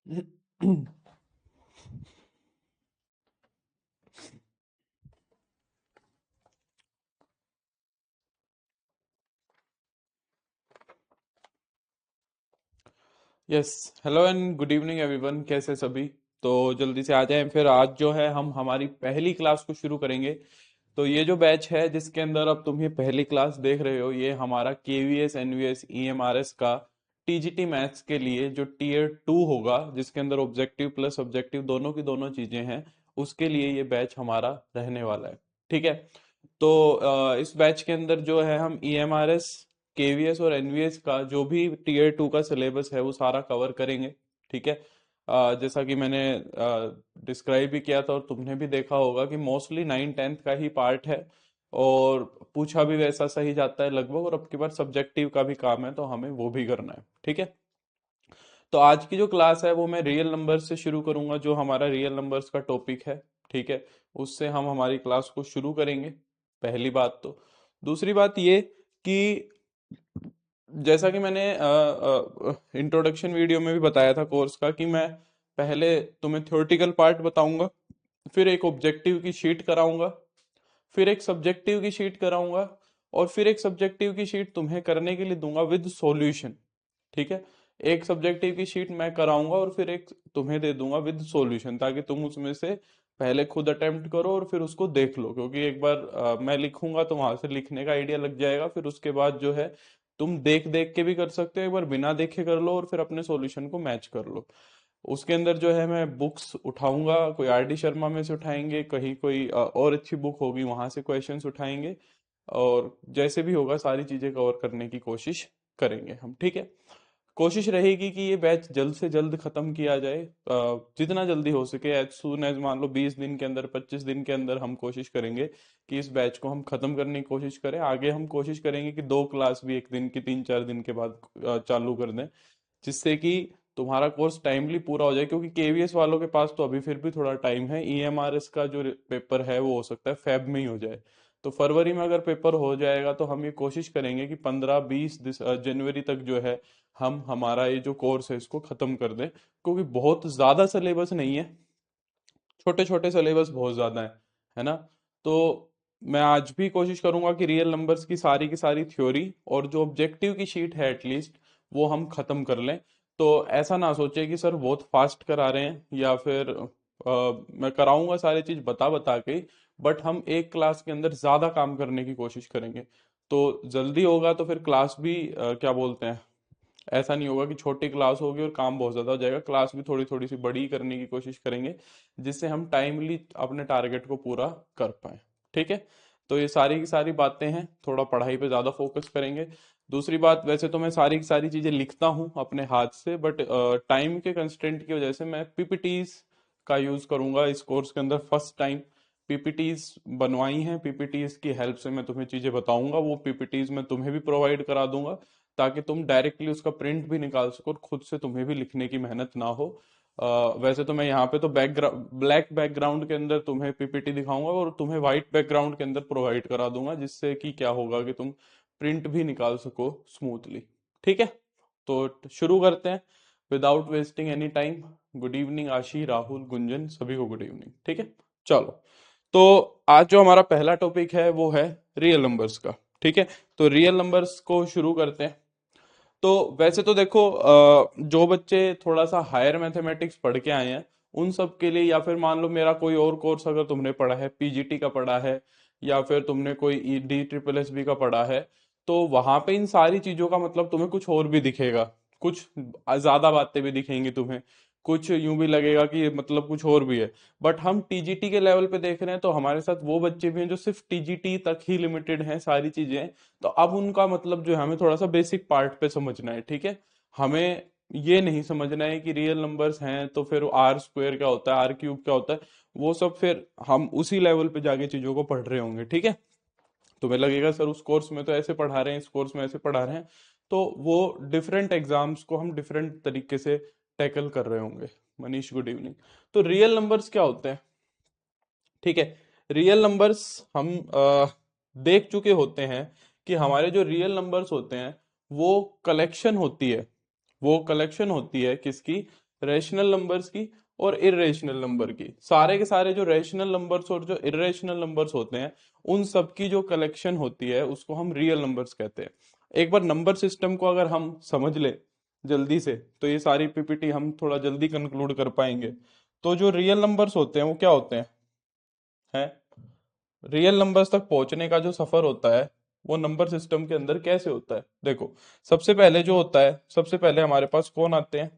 Yes. Hello and good evening everyone, कैसे सभी। तो जल्दी से आ जाएं, फिर आज जो है हम हमारी पहली क्लास को शुरू करेंगे। तो ये जो बैच है जिसके अंदर अब तुम ये पहली क्लास देख रहे हो, ये हमारा केवीएस एनवीएस ईएमआरएस का टीजीटी मैथ्स के लिए जो टीयर 2 होगा, जिसके अंदर ऑब्जेक्टिव प्लस ऑब्जेक्टिव दोनों की दोनों चीजें हैं, उसके लिए ये बैच हमारा रहने वाला है। ठीक है। तो इस बैच के अंदर जो है हम ईएमआरएस, केवीएस और एनवीएस का जो भी टीयर 2 का सिलेबस है वो सारा कवर करेंगे। ठीक है। जैसा कि मैंने डिस्क्राइब भी किया था और तुमने भी देखा होगा कि मोस्टली 9th 10th का ही पार्ट है, और पूछा भी वैसा सही जाता है लगभग, और अब की बार सब्जेक्टिव का भी काम है तो हमें वो भी करना है। ठीक है। तो आज की जो क्लास है वो मैं रियल नंबर से शुरू करूंगा, जो हमारा रियल नंबर्स का टॉपिक है। ठीक है। उससे हम हमारी क्लास को शुरू करेंगे। पहली बात तो। दूसरी बात ये कि जैसा कि मैंने इंट्रोडक्शन वीडियो में भी बताया था कोर्स का, कि मैं पहले तुम्हें थ्योरेटिकल पार्ट बताऊंगा, फिर एक ऑब्जेक्टिव की शीट कराऊंगा, फिर एक सब्जेक्टिव की शीट कराऊंगा, और फिर एक सब्जेक्टिव की शीट तुम्हें करने के लिए दूंगा विद सॉल्यूशन। ठीक है। एक सब्जेक्टिव की शीट मैं कराऊंगा और फिर एक तुम्हें दे दूंगा विद सॉल्यूशन, ताकि तुम उसमें से पहले खुद अटेम्प्ट करो और फिर उसको देख लो, क्योंकि एक बार मैं लिखूंगा तो वहां से लिखने का आइडिया लग जाएगा। फिर उसके बाद जो है तुम देख देख के भी कर सकते हो, एक बार बिना देखे कर लो और फिर अपने सॉल्यूशन को मैच कर लो। उसके अंदर जो है मैं बुक्स उठाऊंगा, कोई आर डी शर्मा में से उठाएंगे, कहीं कोई और अच्छी बुक होगी वहां से क्वेश्चंस उठाएंगे, और जैसे भी होगा सारी चीजें कवर करने की कोशिश करेंगे हम। ठीक है। कोशिश रहेगी कि ये बैच जल्द से जल्द खत्म किया जाए, जितना जल्दी हो सके, एज सून एज, मान लो 20 दिन के अंदर, 25 दिन के अंदर हम कोशिश करेंगे कि इस बैच को हम खत्म करने की कोशिश करें। आगे हम कोशिश करेंगे कि 2 क्लास भी एक दिन की 3 4 दिन के बाद चालू कर दें, जिससे कि तुम्हारा कोर्स टाइमली पूरा हो जाए, क्योंकि केवीएस वालों के पास तो अभी फिर भी थोड़ा टाइम है। ईएमआरएस का जो पेपर है वो हो सकता है फेब में ही हो जाए। तो फरवरी में अगर पेपर हो जाएगा तो हम ये कोशिश करेंगे कि 15 20 जनवरी तक जो है हम हमारा ये जो कोर्स है इसको खत्म कर दें, क्योंकि बहुत ज्यादा सिलेबस नहीं है, छोटे छोटे सिलेबस बहुत ज्यादा है ना। तो मैं आज भी कोशिश करूंगा कि रियल नंबर्स की सारी थ्योरी और जो ऑब्जेक्टिव की शीट है एटलीस्ट वो हम खत्म कर लें। तो ऐसा ना सोचे कि सर बहुत फास्ट करा रहे हैं, या फिर मैं कराऊंगा सारी चीज बता बता के, बट हम एक क्लास के अंदर ज्यादा काम करने की कोशिश करेंगे। तो जल्दी होगा तो फिर क्लास भी क्या बोलते हैं, ऐसा नहीं होगा कि छोटी क्लास होगी और काम बहुत ज्यादा हो जाएगा। क्लास भी थोड़ी थोड़ी सी बड़ी करने की कोशिश करेंगे, जिससे हम टाइमली अपने टारगेट को पूरा कर पाए। ठीक है। तो ये सारी की सारी बातें हैं, थोड़ा पढ़ाई पे ज्यादा फोकस करेंगे। दूसरी बात, वैसे तो मैं सारी की सारी चीजें लिखता हूँ अपने हाथ से, बट टाइम के कंस्ट्रेंट की वजह से मैं पीपीटीज का यूज करूंगा इस कोर्स के अंदर। फर्स्ट टाइम पीपीटीज बनवाई हैं, पीपीटीज की हेल्प से मैं तुम्हें चीजें बताऊंगा, वो पीपीटीज मैं तुम्हें भी प्रोवाइड करा दूंगा, ताकि तुम डायरेक्टली उसका प्रिंट भी निकाल सको और खुद से तुम्हें भी लिखने की मेहनत ना हो। वैसे तो मैं यहाँ पे तो ब्लैक बैकग्राउंड के अंदर तुम्हें पीपीटी दिखाऊंगा और तुम्हें व्हाइट बैकग्राउंड के अंदर प्रोवाइड करा दूंगा, जिससे कि क्या होगा कि तुम प्रिंट भी निकाल सको स्मूथली। ठीक है। तो शुरू करते हैं without wasting any time. Good evening आशी, राहुल, गुंजन, सभी को गुड इवनिंग। ठीक है। चलो। तो आज जो हमारा पहला टॉपिक है वो है रियल नंबर्स का। ठीक है। तो रियल नंबर्स को शुरू करते हैं। तो वैसे तो देखो, जो बच्चे थोड़ा सा हायर मैथमेटिक्स पढ़ के आए हैं उन सब के लिए, या फिर मान लो मेरा कोई और कोर्स अगर तुमने पढ़ा है, पीजीटी का पढ़ा है, या फिर तुमने कोई डी ट्रिपल एस बी का पढ़ा है, तो वहां पे इन सारी चीजों का मतलब तुम्हें कुछ और भी दिखेगा, कुछ ज्यादा बातें भी दिखेंगी तुम्हें, कुछ यूं भी लगेगा कि ये मतलब कुछ और भी है। बट हम टीजीटी के लेवल पे देख रहे हैं, तो हमारे साथ वो बच्चे भी हैं जो सिर्फ टीजीटी तक ही लिमिटेड हैं सारी चीजें। तो अब उनका मतलब जो है हमें थोड़ा सा बेसिक पार्ट पे समझना है। ठीक है। हमें ये नहीं समझना है कि रियल नंबर्स हैं तो फिर आर स्क्वायर क्या होता है, आर क्यूब क्या होता है, वो सब फिर हम उसी लेवल पे जाके चीजों को पढ़ रहे होंगे। ठीक है। तुम्हें लगेगा सर उस कोर्स में तो ऐसे पढ़ा रहे हैं, इस कोर्स में ऐसे पढ़ा रहे हैं, तो वो डिफरेंट एग्जाम्स को हम डिफरेंट तरीके से टैकल कर रहे होंगे। Manish, good evening. तो रियल नंबर्स क्या होते हैं? ठीक है। रियल नंबर्स हम देख चुके होते हैं कि हमारे जो रियल नंबर्स होते हैं वो कलेक्शन होती है। वो कलेक्शन होती है किसकी? रैशनल नंबर्स की और इर्रेशनल नंबर की। सारे के सारे जो रैशनल नंबर्स और जो इर्रेशनल नंबर्स होते हैं उन सब की जो कलेक्शन होती है उसको हम रियल नंबर्स कहते हैं। एक बार नंबर सिस्टम को अगर हम समझ ले जल्दी से तो ये सारी पीपीटी हम थोड़ा जल्दी कंक्लूड कर पाएंगे। तो जो रियल नंबर्स होते हैं वो क्या होते हैं? रियल नंबर्स तक पहुंचने का जो सफर होता है वो नंबर सिस्टम के अंदर कैसे होता है? देखो, सबसे पहले जो होता है, सबसे पहले हमारे पास कौन आते हैं?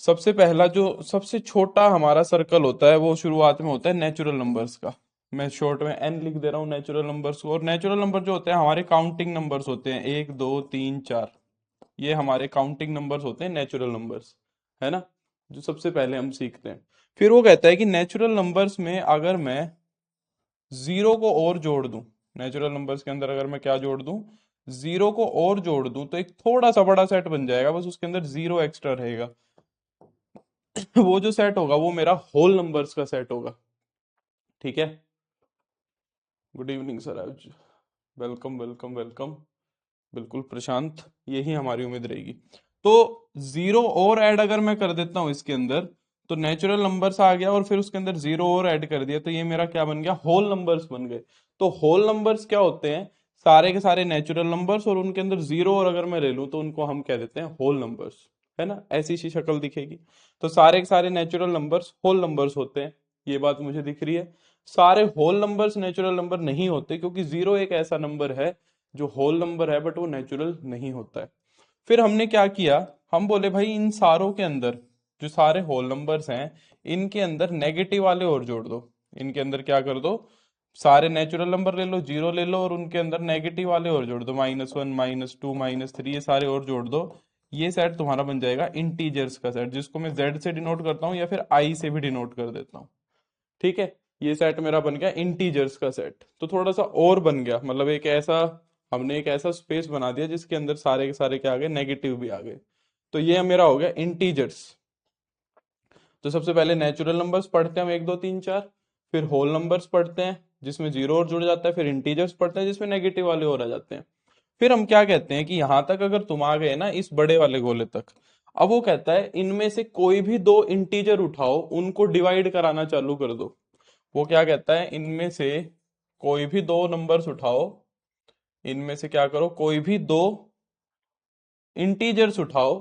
सबसे पहला जो सबसे छोटा हमारा सर्कल होता है वो शुरुआत में होता है नेचुरल नंबर्स का। मैं शॉर्ट में एन लिख दे रहा हूँ नेचुरल नंबर्स को। और नेचुरल नंबर जो होते हैं हमारे काउंटिंग नंबर्स होते हैं, 1 2 3 4। ये हमारे काउंटिंग नंबर्स होते हैं, नेचुरल नंबर्स, है ना, जो सबसे पहले हम सीखते हैं। फिर वो कहता है कि नेचुरल नंबर्स में अगर मैं जीरो को और जोड़ दूं, नेचुरल नंबर्स के अंदर अगर मैं क्या जोड़ दूं, जीरो को और जोड़ दूं तो एक थोड़ा सा बड़ा सेट बन जाएगा, बस उसके अंदर जीरो एक्स्ट्रा रहेगा। वो जो सेट होगा वो मेरा होल नंबर्स का सेट होगा। ठीक है। गुड इवनिंग सर, आज वेलकम वेलकम वेलकम। बिल्कुल प्रशांत, यही हमारी उम्मीद रहेगी। तो जीरो और ऐड अगर मैं कर देता हूं इसके अंदर तो नेचुरल नंबर्स आ गया, और फिर उसके अंदर जीरो और ऐड कर दिया तो ये मेरा क्या बन गया? होल नंबर्स बन गए। तो होल नंबर्स क्या होते हैं? सारे के सारे नेचुरल नंबर्स और उनके अंदर जीरो और अगर मैं ले लूं तो उनको हम कह देते हैं होल नंबर्स, है ना, ऐसी सी शक्ल दिखेगी। तो सारे के सारे नेचुरल नंबर्स होल नंबर्स होते हैं, ये बात मुझे दिख रही है। सारे होल नंबर्स नेचुरल नंबर नहीं होते, क्योंकि जीरो एक ऐसा नंबर है जो होल नंबर है बट वो नेचुरल नहीं होता है। फिर हमने क्या किया, हम बोले भाई इन सारों के अंदर जो सारे होल नंबर्स हैं इनके अंदर नेगेटिव वाले और जोड़ दो। इनके अंदर क्या कर दो, सारे नेचुरल नंबर ले लो, जीरो ले लो, और उनके अंदर नेगेटिव वाले और जोड़ दो, -1 -2 -3, ये सारे और जोड़ दो। ये सेट तुम्हारा बन जाएगा इंटीजर्स का सेट, जिसको मैं जेड से डिनोट करता हूँ या फिर आई से भी डिनोट कर देता हूँ। ठीक है, ये सेट मेरा बन गया इंटीजर्स का सेट। तो थोड़ा सा और बन गया, मतलब एक ऐसा हमने एक ऐसा स्पेस बना दिया जिसके अंदर सारे के सारे क्या आ गए, नेगेटिव भी आ गए। तो ये मेरा हो गया इंटीजर्स। तो सबसे पहले नेचुरल नंबर्स पढ़ते हैं हम 1 2 3 4, फिर होल नंबर्स पढ़ते हैं जिसमें जीरो और जुड़ जाता है, फिर इंटीजर्स पढ़ते हैं जिसमें नेगेटिव वाले और आ जाते हैं। फिर हम क्या कहते हैं कि यहां तक अगर तुम आ गए ना इस बड़े वाले गोले तक, अब वो कहता है इनमें से कोई भी दो इंटीजर उठाओ, उनको डिवाइड कराना चालू कर दो। वो क्या कहता है, इनमें से कोई भी दो नंबर्स उठाओ, इनमें से क्या करो, कोई भी दो इंटीजर्स उठाओ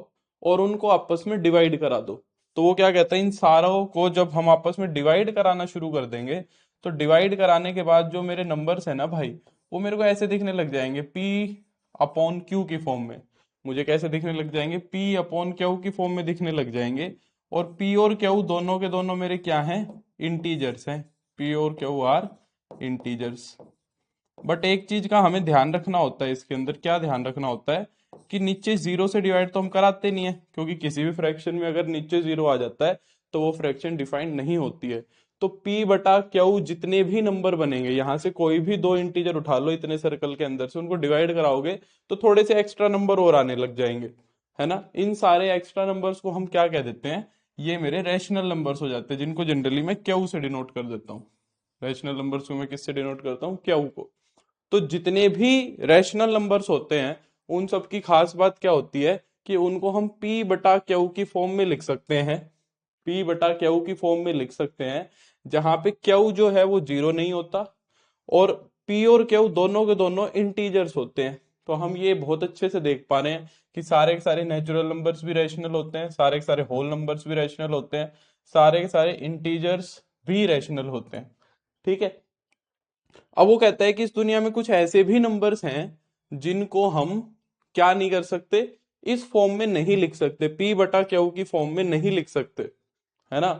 और उनको आपस में डिवाइड करा दो। तो वो क्या कहता है, इन सारों को जब हम आपस में डिवाइड कराना शुरू कर देंगे तो डिवाइड कराने के बाद जो मेरे नंबर्स है ना भाई, वो मेरे को ऐसे दिखने लग जाएंगे, P अपॉन क्यू की फॉर्म में। मुझे कैसे दिखने लग जाएंगे? P अपॉन क्यू की फॉर्म में दिखने लग जाएंगे। और P और क्यू दोनों के दोनों मेरे क्या हैं? इंटीजर्स हैं। P और क्यू आर इंटीजर्स। बट एक चीज का हमें ध्यान रखना होता है इसके अंदर, क्या ध्यान रखना होता है कि नीचे जीरो से डिवाइड तो हम कराते नहीं है, क्योंकि किसी भी फ्रैक्शन में अगर नीचे जीरो आ जाता है तो वो फ्रैक्शन डिफाइंड नहीं होती है। तो P बटा क्यू जितने भी नंबर बनेंगे, यहां से कोई भी दो इंटीजर उठा लो इतने सर्कल के अंदर से, उनको डिवाइड कराओगे तो थोड़े से एक्स्ट्रा नंबर और आने लग जाएंगे, है ना। इन सारे एक्स्ट्रा नंबर्स को हम क्या कह देते हैं, ये मेरे रैशनल नंबर्स हो जाते हैं, जिनको जनरली मैं क्यू से डिनोट कर देता हूँ। रैशनल नंबर्स को मैं किससे डिनोट करता हूँ? क्यू को। तो जितने भी रैशनल नंबर्स होते हैं उन सब की खास बात क्या होती है कि उनको हम P बटा क्यू की फॉर्म में लिख सकते हैं। P बटा क्यू की फॉर्म में लिख सकते हैं, जहां पे क्यू जो है वो जीरो नहीं होता और P और क्यू दोनों के दोनों इंटीजर्स होते हैं। तो हम ये बहुत अच्छे से देख पा रहे हैं कि सारे के सारे नेचुरल नंबर्स भी रैशनल होते हैं, सारे के सारे होल नंबर्स भी रैशनल होते हैं, सारे के सारे इंटीजर्स भी रैशनल होते हैं। ठीक है। अब वो कहता है कि इस दुनिया में कुछ ऐसे भी नंबर्स हैं जिनको हम क्या नहीं कर सकते, इस फॉर्म में नहीं लिख सकते, P बटा क्यू की फॉर्म में नहीं लिख सकते, है ना।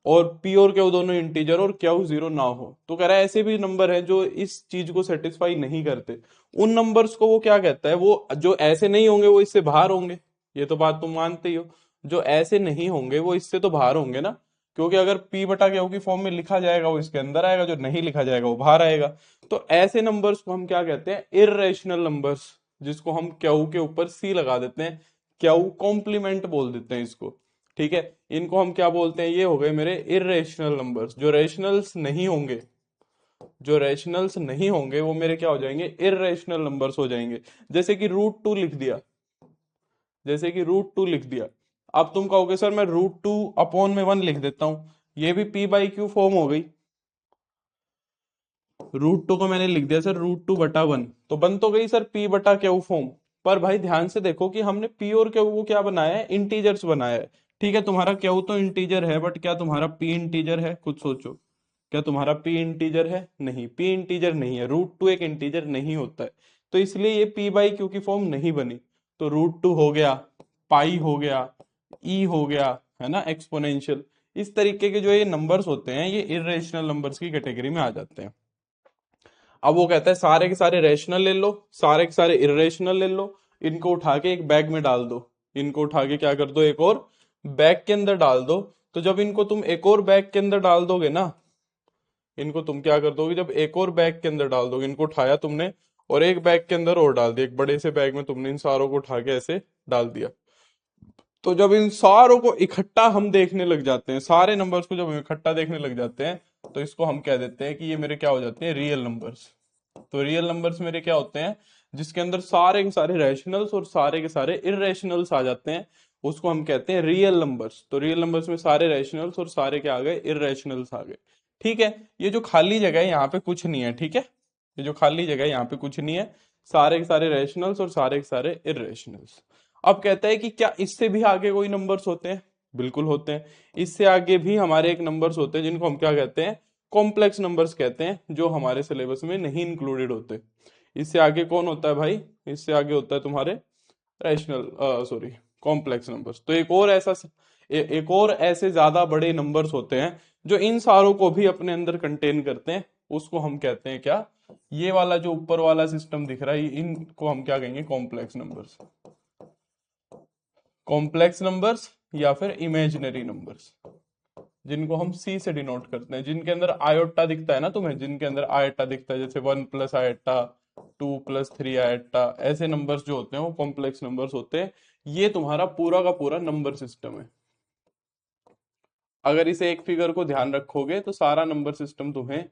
और P और क्यू दोनों इंटीजर और क्यू जीरो ना हो। तो कह रहा है ऐसे भी नंबर हैं जो इस चीज को सेटिस्फाई नहीं करते। उन नंबर्स को वो क्या कहता है, वो जो ऐसे नहीं होंगे वो इससे बाहर होंगे। ये तो बात तुम मानते ही हो, जो ऐसे नहीं होंगे वो इससे तो बाहर होंगे ना, क्योंकि अगर P बटा क्यू की फॉर्म में लिखा जाएगा वो इसके अंदर आएगा, जो नहीं लिखा जाएगा वो बाहर आएगा। तो ऐसे नंबर्स को हम क्या कहते हैं? इर्रेशनल नंबर्स, जिसको हम क्यू के ऊपर सी लगा देते हैं, क्यू कॉम्प्लीमेंट बोल देते हैं इसको। ठीक है, इनको हम क्या बोलते हैं? ये हो गए मेरे इर्रेशनल नंबर्स। जो रेशनल्स नहीं होंगे, जो रेशनल्स नहीं होंगे वो मेरे क्या हो जाएंगे? इर्रेशनल नंबर्स हो जाएंगे। जैसे कि √2 लिख दिया, जैसे कि √2 लिख दिया, अब तुम कहोगे सर मैं √2/1 लिख देता हूं, ये भी p/q फॉर्म हो गई। √2 को मैंने लिख दिया सर √2/1, तो बन तो गई सर p/q फॉर्म। पर भाई ध्यान से देखो कि हमने p और q को क्या बनाया है, इंटीजर्स बनाया है। ठीक है, तुम्हारा q तो इंटीजर है, बट क्या तुम्हारा p इंटीजर है? खुद सोचो, क्या तुम्हारा p इंटीजर है? नहीं, p इंटीजर नहीं है, √2 एक इंटीजर नहीं होता है, तो इसलिए ये p/q की फॉर्म नहीं बनी। तो √2 हो गया, पाई हो गया, e हो गया, है ना, एक्सपोनेंशियल। इस तरीके के जो ये नंबर्स होते हैं ये इर्रेशनल नंबर्स की कैटेगरी में आ जाते हैं। अब वो कहता है सारे के सारे रैशनल ले लो, सारे के सारे इर्रेशनल ले लो, इनको उठा के एक बैग में डाल दो, इनको उठा के क्या कर दो, एक और बैग के अंदर डाल दो। तो जब इनको तुम एक और बैग के अंदर डाल दोगे ना, इनको तुम क्या कर दोगे, जब एक और बैग के अंदर डाल दोगे, इनको उठाया तुमने और एक बैग के अंदर और डाल दिया, एक बड़े से बैग में तुमने इन सारों को उठा के ऐसे डाल दिया, तो जब इन सारों को इकट्ठा हम देखने लग जाते हैं, सारे नंबर्स को जब हम इकट्ठा देखने लग जाते हैं, तो इसको हम कह देते हैं कि ये मेरे क्या हो जाते हैं, रियल नंबर्स। तो रियल नंबर्स मेरे क्या होते हैं, जिसके अंदर सारे के सारे रैशनल्स और सारे के सारे इररेशनल्स आ जाते हैं, उसको हम कहते हैं रियल नंबर्स। तो रियल नंबर्स में सारे रैशनल्स और सारे क्या आ गए, इररेशनल्स आ गए। ठीक है, ये जो खाली जगह है यहाँ पे कुछ नहीं है, ठीक है, ये जो खाली जगह है यहाँ पे कुछ नहीं है, सारे के सारे रैशनल्स और सारे के सारे इररेशनल्स। अब कहता है कि क्या इससे भी आगे कोई नंबर्स होते हैं? बिल्कुल होते हैं, इससे आगे भी हमारे एक नंबर्स होते हैं जिनको हम क्या कहते हैं, कॉम्प्लेक्स नंबर्स कहते हैं, जो हमारे सिलेबस में नहीं इंक्लूडेड होते। इससे आगे कौन होता है भाई, इससे आगे होता है तुम्हारे रैशनल, सॉरी, कॉम्प्लेक्स नंबर्स। तो एक और ऐसा एक और ऐसे ज्यादा बड़े नंबर्स होते हैं जो इन सारों को भी अपने अंदर कंटेन करते हैं, उसको हम कहते हैं क्या, ये वाला जो ऊपर वाला सिस्टम दिख रहा है, इनको हम क्या कहेंगे, कॉम्प्लेक्स नंबर्स। कॉम्प्लेक्स नंबर्स या फिर इमेजिनरी नंबर्स, जिनको हम सी से डिनोट करते हैं, जिनके अंदर आयोटा दिखता है ना तुम्हें, जिनके अंदर आयोटा दिखता है, जैसे 1+आयोटा, 2+3 आयोटा, ऐसे नंबर्स जो होते हैं वो कॉम्प्लेक्स नंबर्स होते हैं। ये तुम्हारा पूरा का पूरा नंबर सिस्टम है। अगर इसे एक फिगर को ध्यान रखोगे तो सारा नंबर सिस्टम तुम्हें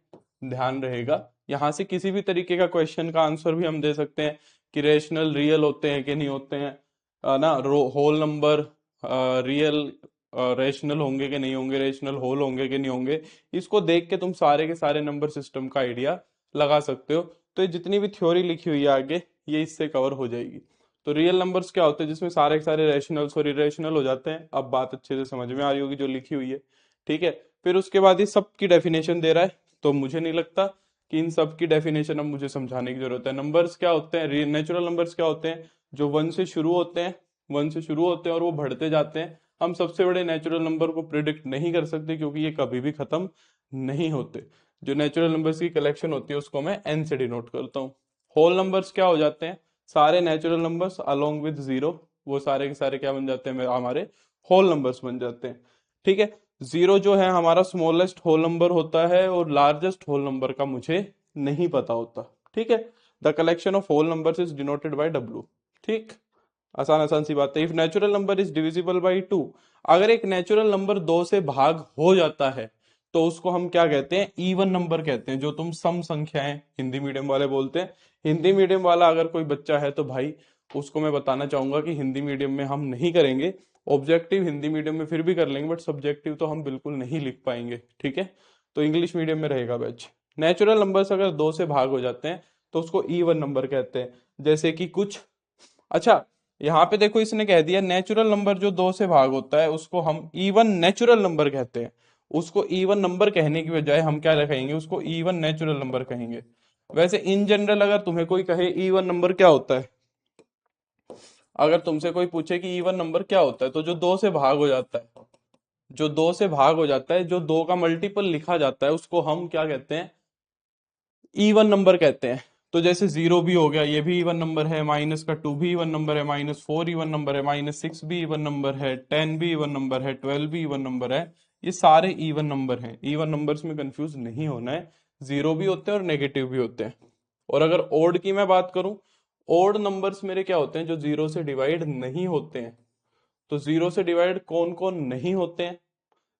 ध्यान रहेगा। यहां से किसी भी तरीके का क्वेश्चन का आंसर भी हम दे सकते हैं कि रेशनल रियल होते हैं कि नहीं होते हैं, ना होल नंबर रियल रेशनल होंगे कि नहीं होंगे, रेशनल होल होंगे कि नहीं होंगे, इसको देख के तुम सारे के सारे नंबर सिस्टम का आइडिया लगा सकते हो। तो ये जितनी भी थ्योरी लिखी हुई है आगे, ये इससे कवर हो जाएगी। तो रियल नंबर्स क्या होते हैं, जिसमें सारे के सारे रैशनल्स और इरेशनल हो जाते हैं। अब बात अच्छे से समझ में आ रही होगी जो लिखी हुई है, ठीक है। फिर उसके बाद ये सब की डेफिनेशन दे रहा है, तो मुझे नहीं लगता कि इन सब की डेफिनेशन अब मुझे समझाने की जरूरत है। नंबर्स क्या होते हैं, नेचुरल नंबर्स क्या होते हैं, जो 1 से शुरू होते हैं, 1 से शुरू होते हैं और वो बढ़ते जाते हैं। हम सबसे बड़े नेचुरल नंबर को प्रिडिक्ट नहीं कर सकते क्योंकि ये कभी भी खत्म नहीं होते। जो नेचुरल नंबर्स की कलेक्शन होती है उसको मैं एन से डिनोट करता हूँ। होल नंबर्स क्या हो जाते हैं, सारे natural numbers along with zero, वो सारे के सारे क्या बन जाते हैं, हमारे होल नंबर्स बन जाते हैं। ठीक है, जीरो जो है हमारा स्मॉलेस्ट होल नंबर होता है और लार्जेस्ट होल नंबर का मुझे नहीं पता होता। ठीक है, the collection of whole numbers is denoted by W. ठीक, आसान आसान सी बात है। If natural number is divisible by 2, अगर एक नेचुरल नंबर 2 से भाग हो जाता है तो उसको हम क्या कहते हैं, इवन नंबर कहते हैं, जो तुम सम संख्याएं हिंदी मीडियम वाले बोलते हैं। हिंदी मीडियम वाला अगर कोई बच्चा है तो भाई उसको मैं बताना चाहूंगा कि हिंदी मीडियम में हम नहीं करेंगे, ऑब्जेक्टिव हिंदी मीडियम में फिर भी कर लेंगे, बट सब्जेक्टिव तो हम बिल्कुल नहीं लिख पाएंगे। ठीक है, तो इंग्लिश मीडियम में रहेगा बैच। नेचुरल नंबर्स अगर 2 से भाग हो जाते हैं तो उसको इवन नंबर कहते हैं, जैसे कि कुछ, अच्छा यहाँ पे देखो इसने कह दिया नेचुरल नंबर जो 2 से भाग होता है उसको हम इवन नेचुरल नंबर कहते हैं। उसको इवन नंबर कहने की बजाय हम क्या कहेंगे, उसको इवन नेचुरल नंबर कहेंगे। वैसे इन जनरल अगर तुम्हें कोई कहे इवन नंबर क्या होता है, अगर तुमसे कोई पूछे कि इवन नंबर क्या होता है, तो जो 2 से भाग हो जाता है, जो 2 से भाग हो जाता है, जो 2 का मल्टीपल लिखा जाता है, उसको हम क्या कहते हैं, इवन नंबर कहते हैं। तो जैसे 0 भी हो गया, ये भी इवन नंबर है, -2 भी इवन नंबर है, -4 इवन नंबर है, -6 भी इवन नंबर है, 10 भी इवन नंबर है, 12 भी इवन नंबर है। ये सारे इवन नंबर हैं। इवन नंबर्स में कंफ्यूज नहीं होना है, जीरो भी होते हैं और नेगेटिव भी होते हैं। और अगर ओड की मैं बात करूं, ओड नंबर्स मेरे क्या होते हैं, जो जीरो से डिवाइड नहीं होते हैं। तो जीरो से डिवाइड कौन कौन नहीं होते हैं,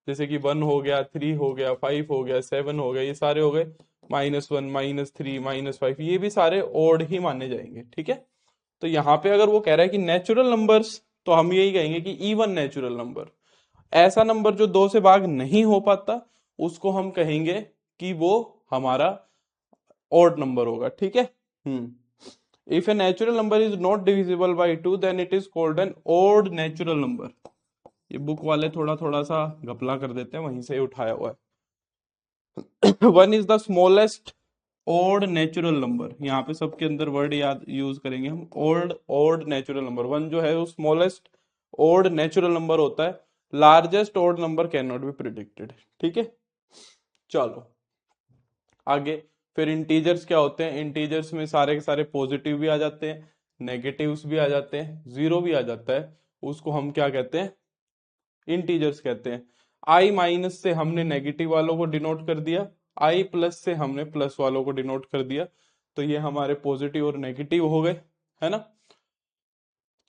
जैसे कि 1 हो गया, 3 हो गया, 5 हो गया, 7 हो गया, ये सारे हो गए। -1, -3, -5, ये भी सारे ओड ही माने जाएंगे। ठीक है, तो यहाँ पे अगर वो कह रहा है कि नेचुरल नंबर्स, तो हम यही कहेंगे कि इवन नेचुरल नंबर। ऐसा नंबर जो 2 से भाग नहीं हो पाता उसको हम कहेंगे कि वो हमारा ऑड नंबर होगा, ठीक है। If a natural number is not divisible by 2 then it is called an odd natural number. ये बुक वाले थोड़ा थोड़ा सा घपला कर देते हैं, वहीं से ही उठाया हुआ है। One is the smallest odd natural number, यहाँ पे सबके अंदर वर्ड याद यूज करेंगे हम, odd odd natural number. One जो है वो स्मॉलेस्ट ऑड नेचुरल नंबर होता है, largest odd number can not be predicted, ठीक है। चलो आगे, फिर इंटीजर्स क्या होते हैं? इंटीजर्स में सारे के सारे पॉजिटिव भी आ जाते हैं, नेगेटिव्स भी आ जाते हैं, जीरो भी आ जाता है, उसको हम क्या कहते हैं? इंटीजर्स कहते हैं। आई माइनस से हमने नेगेटिव वालों को डिनोट कर दिया, आई प्लस से हमने प्लस वालों को डिनोट कर दिया, तो ये हमारे पॉजिटिव और नेगेटिव हो गए, है ना।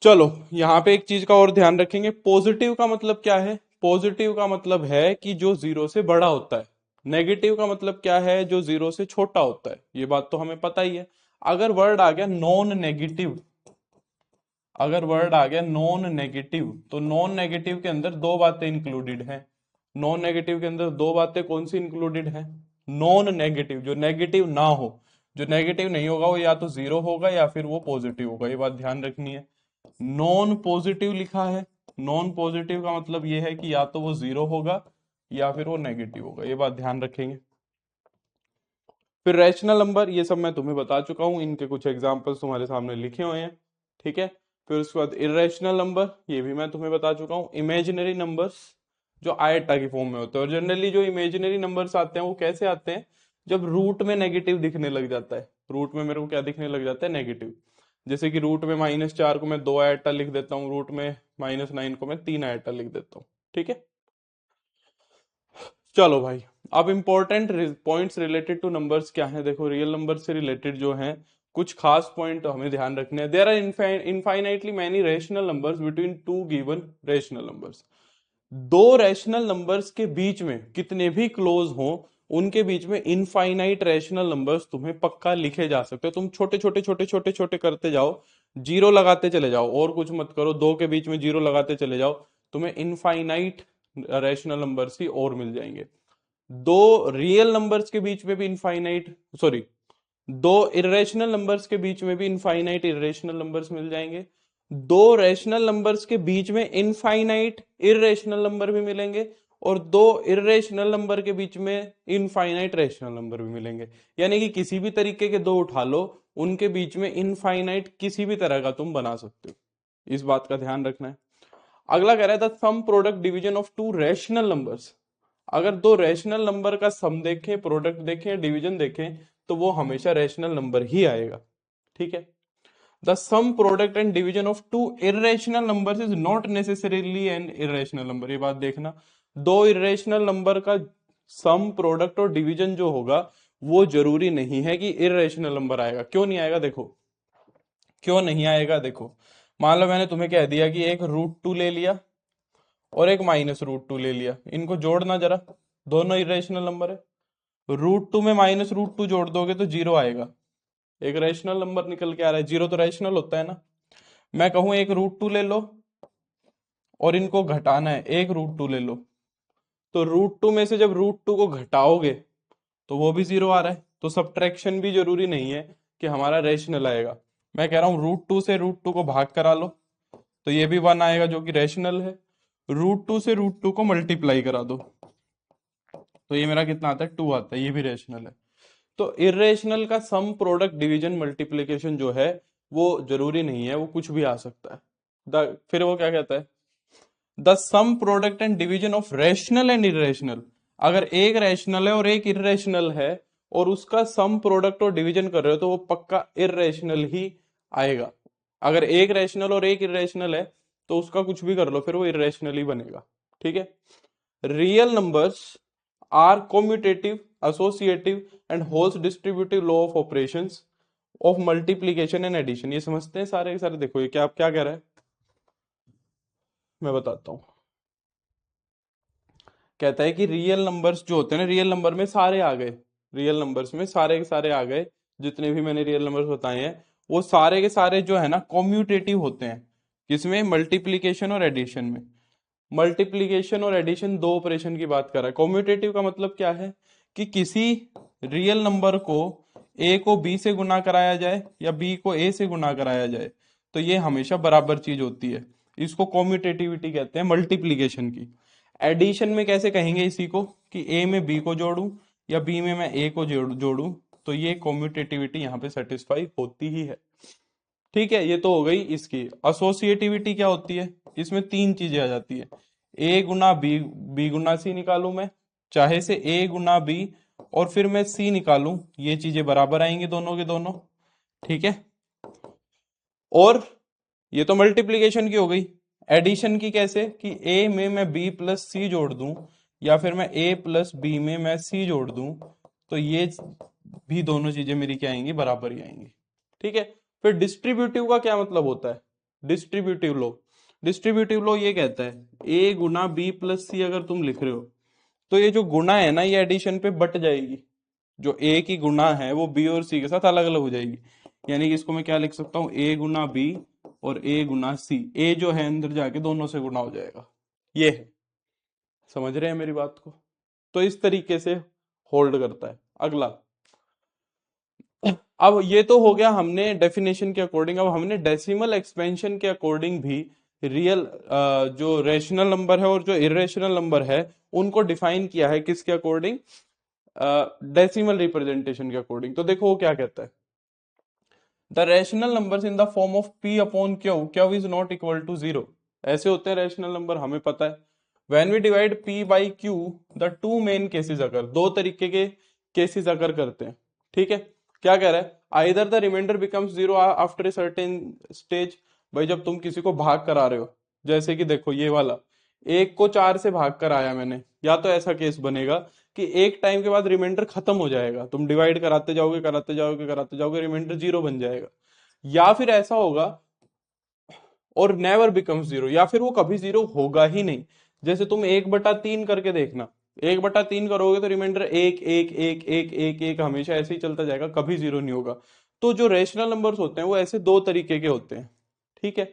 चलो यहाँ पे एक चीज का और ध्यान रखेंगे, पॉजिटिव का मतलब क्या है? पॉजिटिव का मतलब है कि जो जीरो से बड़ा होता है। नेगेटिव का मतलब क्या है? जो जीरो से छोटा होता है। ये बात तो हमें पता ही है। अगर वर्ड आ गया नॉन नेगेटिव, अगर वर्ड आ गया नॉन नेगेटिव, तो नॉन नेगेटिव के अंदर दो बातें इंक्लूडेड हैं। नॉन नेगेटिव के अंदर दो बातें कौन सी इंक्लूडेड हैं? नॉन नेगेटिव, जो नेगेटिव ना हो। जो नेगेटिव नहीं होगा वो या तो जीरो होगा या फिर वो पॉजिटिव होगा, ये बात ध्यान रखनी है। नॉन पॉजिटिव लिखा है, नॉन पॉजिटिव का मतलब ये है कि या तो वो जीरो होगा या फिर वो नेगेटिव होगा, ये बात ध्यान रखेंगे। फिर रैशनल नंबर, ये सब मैं तुम्हें बता चुका हूं, इनके कुछ एग्जांपल्स तुम्हारे सामने लिखे हुए हैं, ठीक है। फिर उसके बाद इरेशनल नंबर, ये भी मैं तुम्हें बता चुका हूँ। इमेजिनरी नंबर्स जो आयटा की फॉर्म में होते हैं, और जनरली जो इमेजिनरी नंबर्स आते हैं वो कैसे आते हैं? जब रूट में नेगेटिव दिखने लग जाता है। रूट में मेरे को क्या दिखने लग जाता है? नेगेटिव। जैसे कि रूट में -4 को मैं 2 आयटा लिख देता हूँ, रूट में -9 को मैं 3 आयटा लिख देता हूँ, ठीक है। चलो भाई, अब important points related two numbers क्या है? देखो, रियल नंबर से रिलेटेड जो है कुछ खास पॉइंट हमें ध्यान रखने हैं। There are infinitely many rational numbers between two given rational numbers. दो रैशनल नंबर्स के बीच में कितने भी क्लोज हों, उनके बीच में इनफाइनाइट रैशनल नंबर्स तुम्हें पक्का लिखे जा सकते हो। तुम छोटे छोटे छोटे छोटे छोटे करते जाओ, जीरो लगाते चले जाओ, और कुछ मत करो, दो के बीच में जीरो लगाते चले जाओ, तुम्हें इनफाइनाइट रैशनल नंबर्स ही और मिल जाएंगे। दो रियल नंबर्स के बीच में भी इनफाइनाइट, सॉरी, दो इरेशनल नंबर्स के बीच में भी इनफाइनाइट इरेशनल नंबर्स मिल जाएंगे। दो रैशनल नंबर्स के बीच में इनफाइनाइट इरेशनल नंबर भी मिलेंगे, और दो इरेशनल नंबर के बीच में इनफाइनाइट रैशनल नंबर भी मिलेंगे। यानी कि किसी भी तरीके के दो उठा लो, उनके बीच में इनफाइनाइट किसी भी तरह का तुम बना सकते हो, इस बात का ध्यान रखना है। अगला कह रहा है the sum product division of two rational numbers. अगर दो रैशनल नंबर का सम देखें, प्रोडक्ट देखें, डिवीजन देखें, तो वो हमेशा रैशनल नंबर ही आएगा, ठीक है। The sum product and division of two irrational numbers is not necessarily an irrational number. ये बात देखना, दो इरेशनल नंबर का सम, प्रोडक्ट और डिवीजन जो होगा वो जरूरी नहीं है कि इरेशनल नंबर आएगा। क्यों नहीं आएगा? देखो क्यों नहीं आएगा। देखो, मान लो मैंने तुम्हें कह दिया कि एक √2 ले लिया और एक -√2 ले लिया, इनको जोड़ना जरा, दोनों इरेशनल नंबर है। √2 में -√2 जोड़ दोगे तो जीरो आएगा, एक रैशनल नंबर निकल के आ रहा है, जीरो तो रैशनल होता है ना। मैं कहूं एक √2 ले लो और इनको घटाना है, एक √2 ले लो, तो √2 में से जब √2 को घटाओगे तो वो भी जीरो आ रहा है, तो सब्ट्रैक्शन भी जरूरी नहीं है कि हमारा रैशनल आएगा। मैं कह रहा हूं √2 से √2 को भाग करा लो, तो ये भी 1 आएगा जो कि रैशनल है। √2 से √2 को मल्टीप्लाई करा दो, तो ये मेरा कितना आता है? 2 आता है, ये भी रैशनल है। तो इरेशनल का सम, प्रोडक्ट, डिवीजन, मल्टीप्लिकेशन जो है वो जरूरी नहीं है, वो कुछ भी आ सकता है। फिर वो क्या कहता है? The sum, product and division of rational and irrational. अगर एक रैशनल है और एक इरेशनल है और उसका सम, प्रोडक्ट और डिवीजन कर रहे हो, तो वो पक्का इरेशनल ही आएगा। अगर एक रैशनल और एक इरेशनल है तो उसका कुछ भी कर लो, फिर वो इरेशनल ही बनेगा, ठीक है। Real numbers are commutative, associative and holds distributive law of operations of multiplication and addition. ये समझते हैं सारे के सारे? देखो ये क्या, आप क्या कह रहा है, मैं बताता हूँ। कहता है कि रियल नंबर्स जो होते हैं ना, रियल नंबर में सारे आ गए, रियल नंबर्स में सारे के सारे आ गए, जितने भी मैंने रियल नंबर्स बताए हैं वो सारे के सारे जो है ना कॉम्यूटेटिव होते हैं। किसमें? मल्टीप्लीकेशन और एडिशन में। मल्टीप्लीकेशन और एडिशन दो ऑपरेशन की बात कर रहा है। कॉम्यूटेटिव का मतलब क्या है कि किसी रियल नंबर को ए को बी से गुना कराया जाए या बी को ए से गुना कराया जाए तो ये हमेशा बराबर चीज होती है। इसको कॉम्यूटेटिविटी कहते हैं मल्टीप्लीकेशन की। एडिशन में कैसे कहेंगे इसी को कि ए में बी को जोड़ूं या बी में मैं ए को जोड़ूं, तो ये कॉम्यूटेटिविटी यहाँ पे सेटिस्फाई होती ही है। ठीक है, ये तो हो गई इसकी। एसोसिएटिविटी क्या होती है? इसमें तीन चीजें आ जाती है। ए गुना बी, बी गुना सी निकालूं मैं, चाहे से ए गुना बी और फिर मैं सी निकालूं, ये चीजें बराबर आएंगी दोनों के दोनों। ठीक है, और ये तो मल्टीप्लीकेशन की हो गई। एडिशन की कैसे कि ए में मैं बी प्लस सी जोड़ दूं या फिर मैं ए प्लस बी में मैं सी जोड़ दूं, तो ये भी दोनों चीजें मेरी क्या आएंगी? बराबर ही आएंगी। ठीक है, फिर डिस्ट्रीब्यूटिव का क्या मतलब होता है? डिस्ट्रीब्यूटिव लॉ, डिस्ट्रीब्यूटिव लॉ ये कहता है ए गुना बी प्लस सी अगर तुम लिख रहे हो तो ये जो गुना है ना, ये एडिशन पे बट जाएगी। जो ए की गुना है वो बी और सी के साथ अलग अलग हो जाएगी। यानी कि इसको मैं क्या लिख सकता हूँ? ए गुना बी और ए गुना सी। ए जो है अंदर जाके दोनों से गुना हो जाएगा। ये है, समझ रहे हैं मेरी बात को? तो इस तरीके से होल्ड करता है। अगला, अब ये तो हो गया हमने डेफिनेशन के अकॉर्डिंग। अब हमने डेसिमल एक्सपेंशन के अकॉर्डिंग भी रियल जो रेशनल नंबर है और जो इरेशनल नंबर है उनको डिफाइन किया है। किसके अकॉर्डिंग? डेसिमल रिप्रेजेंटेशन के अकॉर्डिंग। तो देखो वो क्या कहता है, the rational numbers in the form of P upon Q, Q is not equal to zero. ऐसे होते हैं रैशनल नंबर, हमें पता है। When we divide P by Q, the two main cases अगर, दो तरीके के केसेस अगर करते हैं। ठीक है, क्या कह रहा है? Either the remainder becomes zero after a certain stage. भाई जब तुम किसी को भाग कर आ रहे हो, जैसे कि देखो ये वाला, एक को चार से भाग कर आया मैंने, या तो ऐसा केस बनेगा कि एक टाइम के बाद रिमाइंडर खत्म हो जाएगा, तुम डिवाइड कराते जाओगे कराते जाओगे कराते जाओगे, रिमाइंडर जीरो बन जाएगा। या फिर ऐसा होगा और नेवर बिकम्स जीरो, या फिर वो कभी जीरो होगा ही नहीं। जैसे तुम 1/3 करके देखना, 1/3 करोगे तो रिमाइंडर एक एक एक एक एक एक हमेशा ऐसे ही चलता जाएगा, कभी जीरो नहीं होगा। तो जो रेशनल नंबर्स होते हैं वो ऐसे दो तरीके के होते हैं। ठीक है,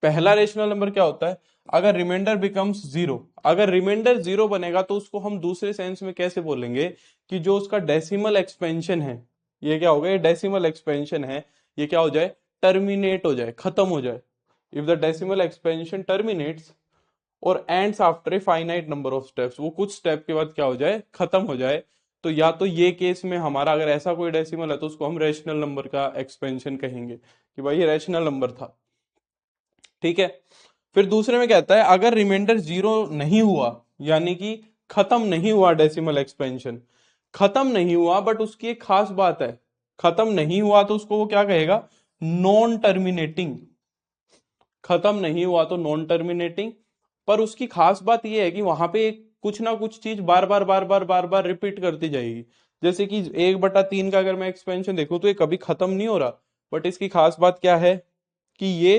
पहला रेशनल नंबर क्या होता है? अगर रिमाइंडर बिकम्स जीरो, अगर रिमाइंडर जीरो बनेगा तो उसको हम दूसरे सेंस में कैसे बोलेंगे कि जो उसका डेसिमल एक्सपेंशन है, ये क्या हो गया? ये डेसिमल एक्सपेंशन है, ये क्या हो जाए? टर्मिनेट हो जाए, खत्म हो जाए। If the decimal expansion terminates और ends after a finite number of steps, वो कुछ स्टेप के बाद क्या हो जाए? खत्म हो जाए। तो या तो ये केस में हमारा अगर ऐसा कोई डेसिमल है तो उसको हम रेशनल नंबर का एक्सपेंशन कहेंगे कि भाई ये रेशनल नंबर था। ठीक है, फिर दूसरे में कहता है अगर रिमाइंडर जीरो नहीं हुआ, यानी कि खत्म नहीं हुआ, डेसिमल एक्सपेंशन खत्म नहीं हुआ, बट उसकी एक खास बात है, खत्म नहीं हुआ तो उसको वो क्या कहेगा? Non terminating. खत्म नहीं हुआ तो नॉन टर्मिनेटिंग, पर उसकी खास बात यह है कि वहां पे कुछ ना कुछ चीज बार बार बार बार बार बार रिपीट करती जाएगी। जैसे कि 1/3 का अगर मैं एक्सपेंशन देखूं तो ये कभी खत्म नहीं हो रहा, बट इसकी खास बात क्या है कि ये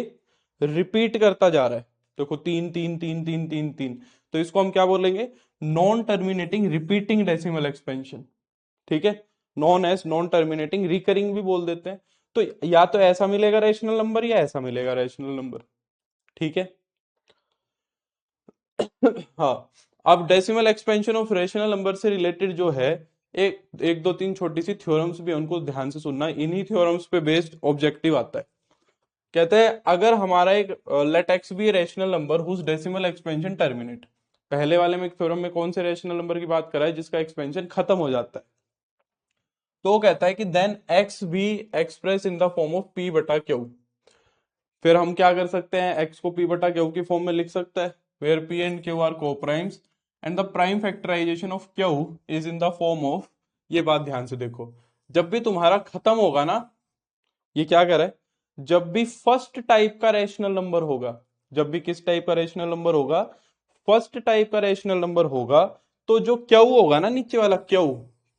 रिपीट करता जा रहा है। देखो तीन तीन तीन तीन तीन तीन, तो इसको हम क्या बोलेंगे? Non terminating repeating decimal expansion. ठीक है, non as non terminating, recurring भी बोल देते हैं। तो या तो ऐसा मिलेगा रेशनल नंबर या ऐसा मिलेगा रेशनल नंबर। ठीक है हाँ, अब decimal expansion of rational number से रिलेटेड जो है, एक एक दो तीन छोटी सी थ्योरम्स भी हैं, उनको ध्यान से सुनना। इन्हीं थ्योरम्स पे बेस्ड ऑब्जेक्टिव आता है। कहते हैं अगर हमारा एक let x be rational number whose decimal expansion terminate, पहले वाले में थ्योरम में कौन से रेशनल नंबर की बात करा है? जिसका एक्सपेंशन खत्म हो जाता है। तो वो कहता है कि देन एक्स भी express in the form of P बटा क्यू। फिर हम क्या कर सकते हैं? एक्स को पी बटा क्यू की फॉर्म में लिख सकता है, where P and Q are coprimes and the prime factorisation of Q is in the form of. ये बात ध्यान से देखो, जब भी तुम्हारा खत्म होगा ना, ये क्या कर रहा है? जब भी फर्स्ट टाइप का रेशनल नंबर होगा, जब भी किस टाइप का रेशनल नंबर होगा? फर्स्ट टाइप का रेशनल नंबर होगा, तो जो क्यू होगा ना, नीचे वाला क्यू,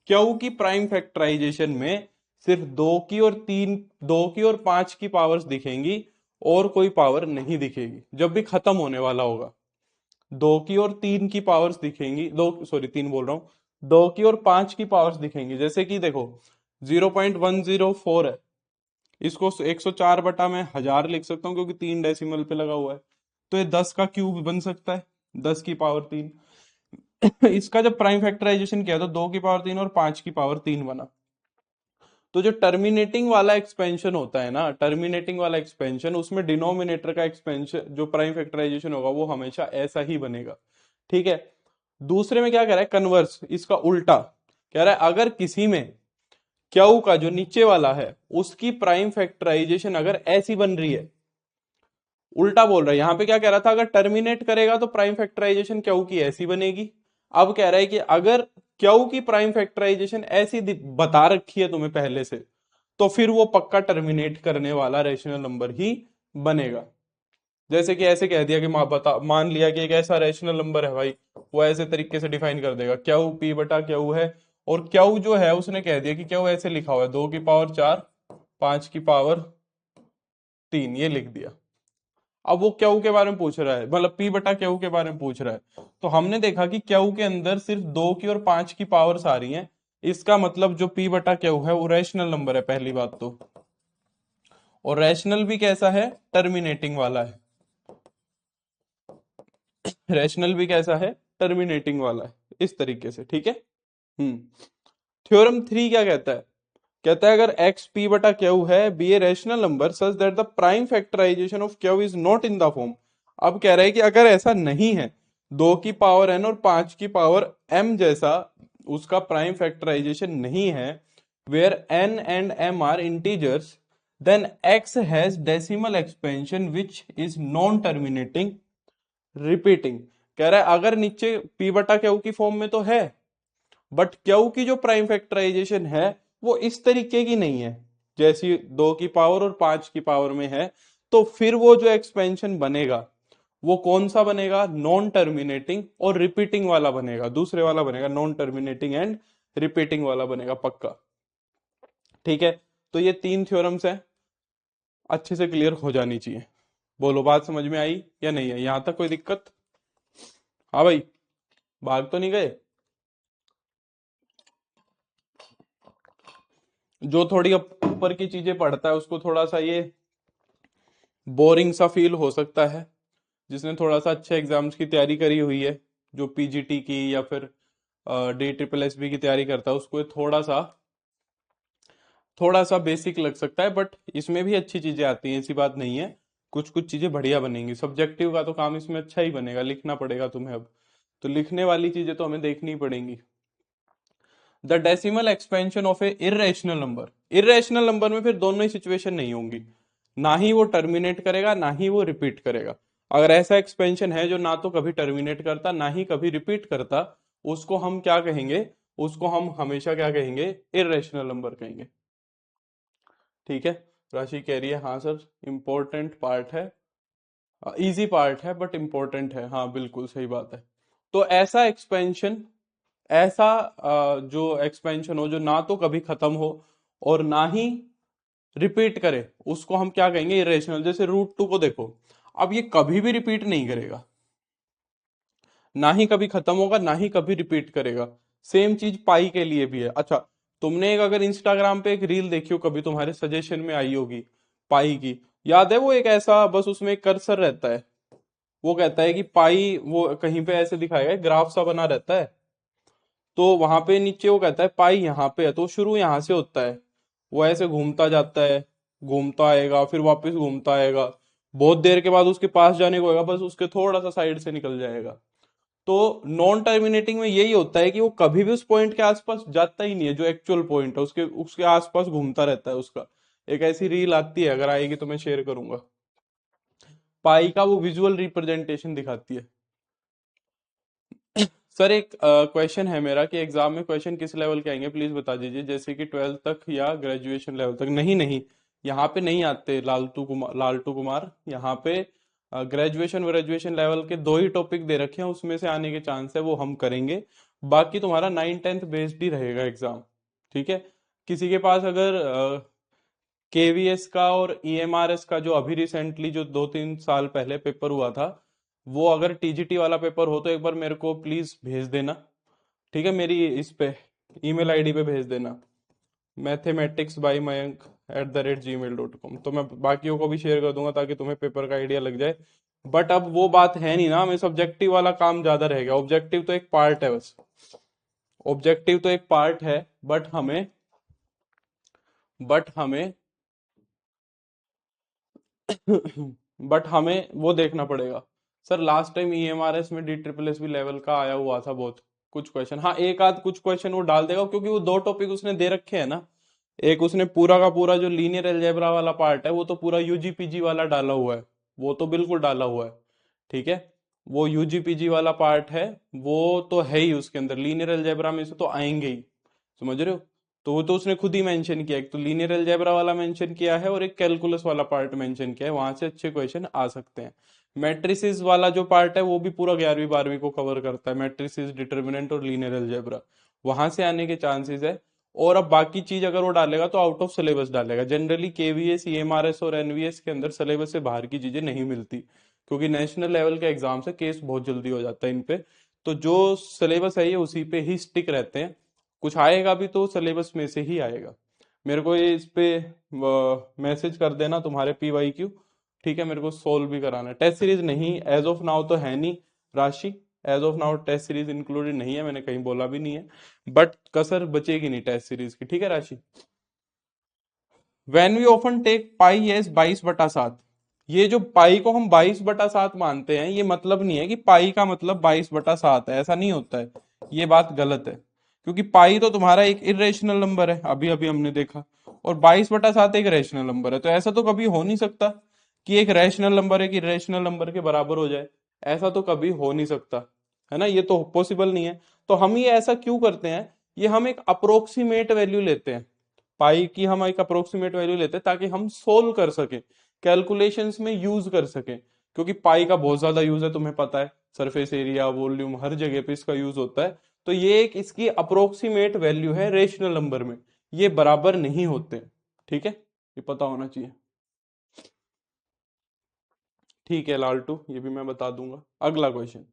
क्यू की प्राइम फैक्टराइजेशन में सिर्फ दो की और तीन, दो की और पांच की पावर्स दिखेंगी और कोई पावर नहीं दिखेगी। जब भी खत्म होने वाला होगा, दो की और तीन की पावर्स दिखेंगी, दो सॉरी तीन बोल रहा हूं, दो की और पांच की पावर्स दिखेंगी। जैसे कि देखो 0.104 है, इसको 104 बटा मैं 1000 लिख सकता हूँ क्योंकि 3 डेसिमल पे लगा हुआ है। तो ये 10 का क्यूब बन सकता है, 10 की पावर 3। इसका जब प्राइम फैक्टराइजेशन किया तो 2 की पावर 3 और 5 की पावर 3 बना। तो जो टर्मिनेटिंग वाला एक्सपेंशन होता है ना, टर्मिनेटिंग वाला एक्सपेंशन, उसमें डिनोमिनेटर का एक्सपेंशन जो प्राइम फैक्टराइजेशन होगा वो हमेशा ऐसा ही बनेगा। ठीक है। दूसरे में क्या कह रहा है, कन्वर्स, इसका उल्टा कह रहा है, अगर किसी में क्यू का जो नीचे वाला है उसकी प्राइम फैक्टराइजेशन अगर ऐसी बन रही है, उल्टा बोल रहा है। यहां पे क्या कह रहा था, अगर टर्मिनेट करेगा तो प्राइम फैक्टराइजेशन क्यू की ऐसी बनेगी। अब कह रहा है कि अगर क्यू की प्राइम फैक्टराइजेशन ऐसी बता रखी है तुम्हें पहले से, तो फिर वो पक्का टर्मिनेट करने वाला रेशनल नंबर ही बनेगा। जैसे कि ऐसे कह दिया कि मान लिया कि एक ऐसा रेशनल नंबर है भाई, वो ऐसे तरीके से डिफाइन कर देगा, क्यू पी बटा क्यू है, और क्यू जो है उसने कह दिया कि क्यू ऐसे लिखा हुआ है, 2 की पावर 4, 5 की पावर 3, ये लिख दिया। अब वो क्यू के बारे में पूछ रहा है, मतलब पी बटा क्यू के बारे में पूछ रहा है। तो हमने देखा कि क्यू के अंदर सिर्फ 2 की और 5 की पावर्स आ रही हैं। इसका मतलब जो पी बटा क्यू है वो रैशनल नंबर है, पहली बात तो। और रैशनल भी कैसा है, टर्मिनेटिंग वाला है। रैशनल भी कैसा है, टर्मिनेटिंग वाला है, इस तरीके से। ठीक है। थ्योरम 3 क्या कहता है, कहता है अगर एक्स पी बटा क्यू है be a rational number such that the prime factorisation of Q is not in the form. अब कह रहा है कि अगर ऐसा नहीं है, 2 की पावर n और 5 की पावर m जैसा उसका प्राइम फैक्टराइजेशन नहीं है, where n and m are integers, then x has decimal expansion which is non terminating repeating. कह रहा है अगर नीचे p बटा क्यू की फॉर्म में तो है, बट क्यू की जो प्राइम फैक्टराइजेशन है वो इस तरीके की नहीं है जैसी 2 की पावर और 5 की पावर में है। तो फिर वो जो एक्सपेंशन बनेगा वो कौन सा बनेगा, नॉन टर्मिनेटिंग और रिपीटिंग वाला बनेगा, दूसरे वाला बनेगा, नॉन टर्मिनेटिंग एंड रिपीटिंग वाला बनेगा पक्का। ठीक है। तो ये 3 थ्योरम्स हैं, अच्छे से क्लियर हो जानी चाहिए। बोलो बात समझ में आई या नहीं है, यहां तक कोई दिक्कत? हाँ भाई, भाग तो नहीं गए? जो थोड़ी ऊपर की चीजें पढ़ता है उसको थोड़ा सा ये बोरिंग सा फील हो सकता है। जिसने थोड़ा सा अच्छे एग्जाम्स की तैयारी करी हुई है, जो पीजीटी की या फिर डी ट्रिपल एस बी की तैयारी करता है, उसको ये थोड़ा सा बेसिक लग सकता है। बट इसमें भी अच्छी चीजें आती हैं, ऐसी बात नहीं है। कुछ कुछ चीजें बढ़िया बनेंगी। सब्जेक्टिव का तो काम इसमें अच्छा ही बनेगा, लिखना पड़ेगा तुम्हें अब। तो लिखने वाली चीजें तो हमें देखनी ही पड़ेंगी। The decimal expansion of A irrational number, irrational number में फिर दोनों ही सिचुएशन नहीं होंगी, ना ही वो टर्मिनेट करेगा ना ही वो रिपीट करेगा। अगर ऐसा एक्सपेंशन है जो ना तो कभी टर्मिनेट करता ना ही कभी रिपीट करता, उसको हम क्या कहेंगे, उसको हम हमेशा क्या कहेंगे, इर्रेशनल नंबर कहेंगे। ठीक है। राशि कह रही है हाँ सर, इंपॉर्टेंट पार्ट है, इजी पार्ट है बट इंपॉर्टेंट है। हाँ बिल्कुल सही बात है। तो ऐसा एक्सपेंशन, ऐसा जो एक्सपेंशन हो जो ना तो कभी खत्म हो और ना ही रिपीट करे, उसको हम क्या कहेंगे, इरेशनल। जैसे रूट 2 को देखो, अब ये कभी भी रिपीट नहीं करेगा, ना ही कभी खत्म होगा ना ही कभी रिपीट करेगा। सेम चीज पाई के लिए भी है। अच्छा, तुमने एक अगर इंस्टाग्राम पे एक रील देखी हो, कभी तुम्हारे सजेशन में आई होगी पाई की, याद है? वो एक ऐसा बस उसमें एक कर्सर रहता है, वो कहता है कि पाई, वो कहीं पे ऐसे दिखाएगा, ग्राफ सा बना रहता है, तो वहां पे नीचे वो कहता है पाई यहाँ पे है, तो शुरू यहाँ से होता है, वो ऐसे घूमता जाता है, घूमता आएगा, फिर वापस घूमता आएगा, बहुत देर के बाद उसके पास जाने को होगा, बस उसके थोड़ा सा साइड से निकल जाएगा। तो नॉन टर्मिनेटिंग में यही होता है कि वो कभी भी उस पॉइंट के आसपास जाता ही नहीं है, जो एक्चुअल पॉइंट है उसके उसके आसपास घूमता रहता है उसका। एक ऐसी रील आती है, अगर आएगी तो मैं शेयर करूंगा, पाई का वो विजुअल रिप्रेजेंटेशन दिखाती है। सर एक क्वेश्चन है मेरा कि एग्जाम में क्वेश्चन किस लेवल के आएंगे, प्लीज बता दीजिए, जैसे कि 12th तक या ग्रेजुएशन लेवल तक? नहीं नहीं, यहाँ पे नहीं आते लालटू कुमार, यहाँ पे ग्रेजुएशन ग्रेजुएशन लेवल के 2 ही टॉपिक दे रखे हैं, उसमें से आने के चांस है, वो हम करेंगे। बाकी तुम्हारा 9th 10th बेस्ड ही रहेगा एग्जाम। ठीक है। किसी के पास अगर केवीएस का और ईएमआरएस का जो अभी रिसेंटली जो 2 3 साल पहले पेपर हुआ था, वो अगर टीजीटी वाला पेपर हो तो एक बार मेरे को प्लीज भेज देना। ठीक है, मेरी इस पे ईमेल आईडी पे भेज देना, मैथमेटिक्स बाय मयंक @gmail.com। तो मैं बाकियों को भी शेयर कर दूंगा ताकि तुम्हें पेपर का आइडिया लग जाए। बट अब वो बात है नहीं ना, हमें सब्जेक्टिव वाला काम ज्यादा रहेगा। ऑब्जेक्टिव तो एक पार्ट है बस, ऑब्जेक्टिव तो एक पार्ट है। बट हमें बट हमें वो देखना पड़ेगा। सर लास्ट टाइम ईएमआरएस में DSSS भी लेवल का आया हुआ था बहुत कुछ क्वेश्चन। हाँ एक आध कुछ क्वेश्चन वो डाल देगा, क्योंकि वो दो टॉपिक उसने दे रखे हैं ना। एक उसने पूरा का पूरा जो लीनियर अलजेब्रा वाला पार्ट है वो तो पूरा यूजीपीजी वाला डाला हुआ है, वो तो बिल्कुल डाला हुआ है। ठीक है, वो यूजीपीजी वाला पार्ट है, वो तो है ही उसके अंदर, लीनियर अलजेब्रा में से तो आएंगे ही, समझ रहे हो। तो वो तो उसने खुद ही मेंशन किया, एक तो लीनियर अलजेब्रा वाला मेंशन किया है और एक कैलकुलस वाला पार्ट मेंशन किया है, वहां से अच्छे क्वेश्चन आ सकते हैं। मैट्रिसेस वाला जो पार्ट है वो भी पूरा 11वीं 12वीं को कवर करता है, मैट्रिसेस, डिटर्मिनेंट और लीनियर अलजेब्रा, वहां से आने के चांसेस है। और अब बाकी चीज अगर वो डालेगा तो आउट ऑफ सिलेबस डालेगा। जनरली केवीएस, ईएमआरएस और एनवीएस के अंदर सिलेबस से बाहर की चीजें नहीं मिलती, क्योंकि नेशनल लेवल के एग्जाम से केस बहुत जल्दी हो जाता है इन पे। तो जो सिलेबस है ये उसी पे ही स्टिक रहते हैं। कुछ आएगा भी तो सिलेबस में से ही आएगा। मेरे को ये इस पे मैसेज कर देना तुम्हारे PYQ। ठीक है, मेरे को सोल्व भी कराना है। टेस्ट सीरीज नहीं एज ऑफ नाउ तो है नहीं Rashi, as of now test series included नहीं है, मैंने कहीं बोला भी नहीं है। बट कसर बचेगी नहीं टेस्ट सीरीज की, ठीक है Rashi. When we often take pi as 22/7, ये जो पाई को हम 22/7 मानते हैं, ये मतलब नहीं है कि पाई का मतलब 22/7 है, ऐसा नहीं होता है। ये बात गलत है, क्योंकि पाई तो तुम्हारा एक इरेशनल नंबर है, अभी अभी हमने देखा, और 22/7 एक रैशनल नंबर है। तो ऐसा तो कभी हो नहीं सकता कि एक रैशनल नंबर एक इरेशनल नंबर के बराबर हो जाए, ऐसा तो कभी हो नहीं सकता, है ना, ये तो पॉसिबल नहीं है। तो हम ये ऐसा क्यों करते हैं, ये हम एक अप्रोक्सीमेट वैल्यू लेते हैं, पाई की हम एक अप्रोक्सीमेट वैल्यू लेते हैं ताकि हम सोल्व कर सके, कैलकुलेशंस में यूज कर सके। क्योंकि पाई का बहुत ज्यादा यूज है, तुम्हें पता है, सरफेस एरिया, वॉल्यूम, हर जगह पे इसका यूज होता है। तो ये एक इसकी अप्रोक्सीमेट वैल्यू है रेशनल नंबर में, ये बराबर नहीं होते। ठीक है, ये पता होना चाहिए। ठीक है लालटू, ये भी मैं बता दूंगा। अगला question,